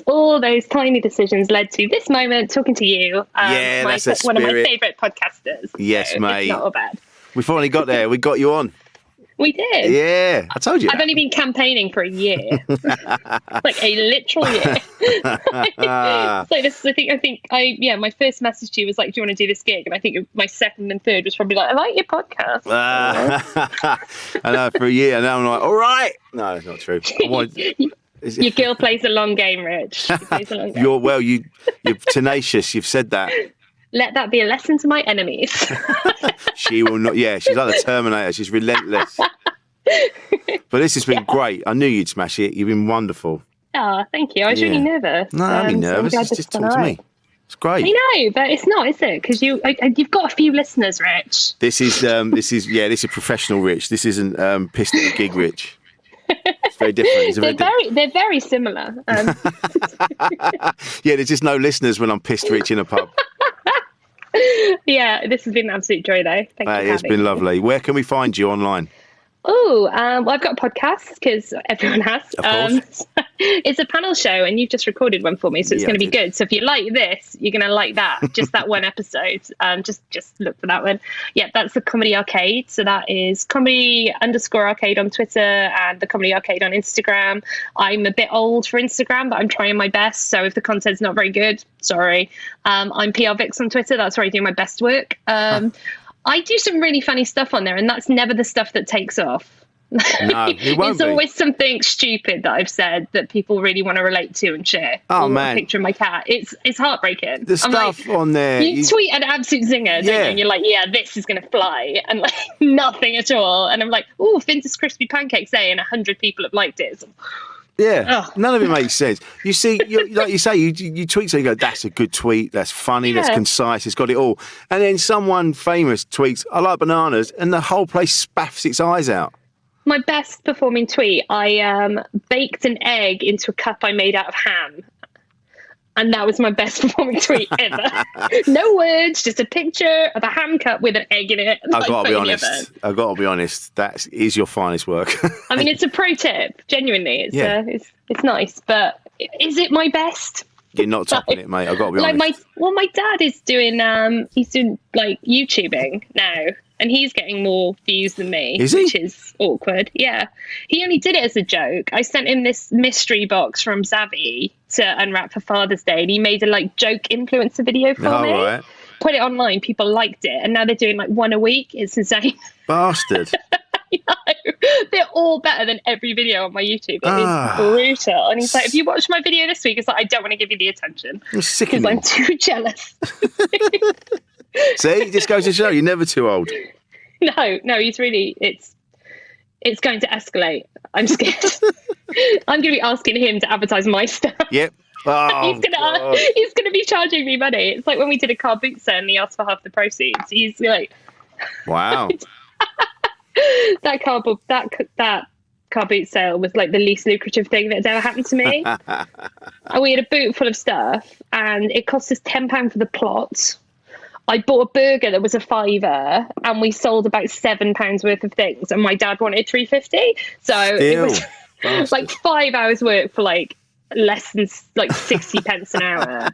All those tiny decisions led to this moment, talking to you.
That's a spirit.
One of my favourite podcasters.
Yes,
so
mate.
It's not all bad.
We finally got there. We got you on.
We did.
Yeah, I told you.
I've only been campaigning for a year, like a literal year. So I think my first message to you was like, "Do you want to do this gig?" And I think my second and third was probably like, "I like your podcast."
I know, for a year, and now I'm like, "All right." No, it's not true.
Your girl plays a long game, Rich. She plays a long game.
You're tenacious. You've said that.
Let that be a lesson to my enemies.
She will not. Yeah, she's like the Terminator. She's relentless. But this has been great. I knew you'd smash it. You've been wonderful.
Oh, thank you. I was really nervous.
No, don't be nervous. Just talk to me. It's great.
I know, but it's not, is it? Because you've got a few listeners, Rich.
This is professional Rich. This isn't pissed at the gig Rich. It's very different.
They're very similar.
Yeah, there's just no listeners when I'm pissed Rich in a pub.
Yeah, this has been an absolute joy, though. Thank you.
It's been lovely. Where can we find you online?
Oh, well, I've got podcasts because everyone has.
Of course.
It's a panel show, and you've just recorded one for me, so it's going to be good. So if you like this, you're going to like that. Just that one episode. Just look for that one. Yeah, that's the Comedy Arcade. So that is comedy_arcade on Twitter and the Comedy Arcade on Instagram. I'm a bit old for Instagram, but I'm trying my best. So if the content's not very good, sorry. I'm PR Vix on Twitter. That's where I do my best work. I do some really funny stuff on there, and that's never the stuff that takes off.
No, it won't
It's always something stupid that I've said that people really want to relate to and share.
Oh, man.
A picture of my cat. It's heartbreaking.
The stuff on there.
You tweet an absolute zinger, don't you? And you're like, yeah, this is going to fly. And like, nothing at all. And I'm like, oh, Finter's Crispy Pancakes Day, and 100 people have liked it.
None of it makes sense. You see, like you say, you tweet, so you go, that's a good tweet, that's funny, that's concise, it's got it all. And then someone famous tweets, I like bananas, and the whole place spaffs its eyes out.
My best performing tweet, I baked an egg into a cup I made out of ham. And that was my best performing tweet ever. No words, just a picture of a ham cup with an egg in it.
I've got to be honest. That is your finest work.
I mean, it's a pro tip. Genuinely, it's nice. But is it my best?
You're not topping it, mate. I've got to be honest.
My dad is doing like YouTubing now. And he's getting more views than me, which is awkward. Yeah. He only did it as a joke. I sent him this mystery box from Zavi to unwrap for Father's Day, and he made a joke influencer video for me. Right. Put it online. People liked it. And now they're doing one a week. It's insane.
Bastard.
I know. They're all better than every video on my YouTube. It is brutal. And he's like, if you watch my video this week, it's like, I don't want to give you the attention. Because I'm too jealous.
See, it just goes to show you're never too old.
No, he's really, it's going to escalate. I'm scared. I'm going to be asking him to advertise my stuff. Yep.
Oh,
he's going to be charging me money. It's like when we did a car boot sale and he asked for half the proceeds. He's like,
wow.
that car boot sale was like the least lucrative thing that's ever happened to me. We had a boot full of stuff and it cost us £10 for the plot. I bought a burger that was a £5 and we sold about £7 worth of things, and my dad wanted £3.50. So it was like 5 hours work for less than 60 pence an hour.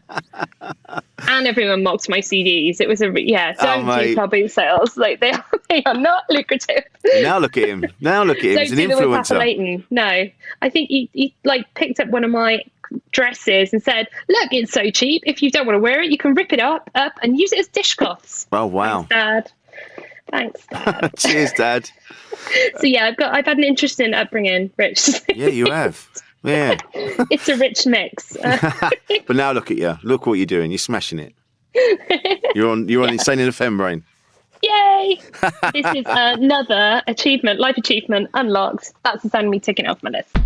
And everyone mocked my CDs. It was don't do car boot sales. They are not lucrative.
Now look at him. He's an influencer.
Leyton. No, I think he picked up one of my dresses and said, look, it's so cheap. If you don't want to wear it, you can rip it up and use it as dishcloths.
Oh, wow.
Thanks, Dad.
Cheers, Dad.
So I've had an interesting upbringing, Rich.
Yeah, you have. Yeah.
It's a rich mix.
But now look at you. Look what you're doing. You're smashing it. You're on Insane in the Fembrain.
Yay! This is another life achievement unlocked. That's the sound of me ticking off my list.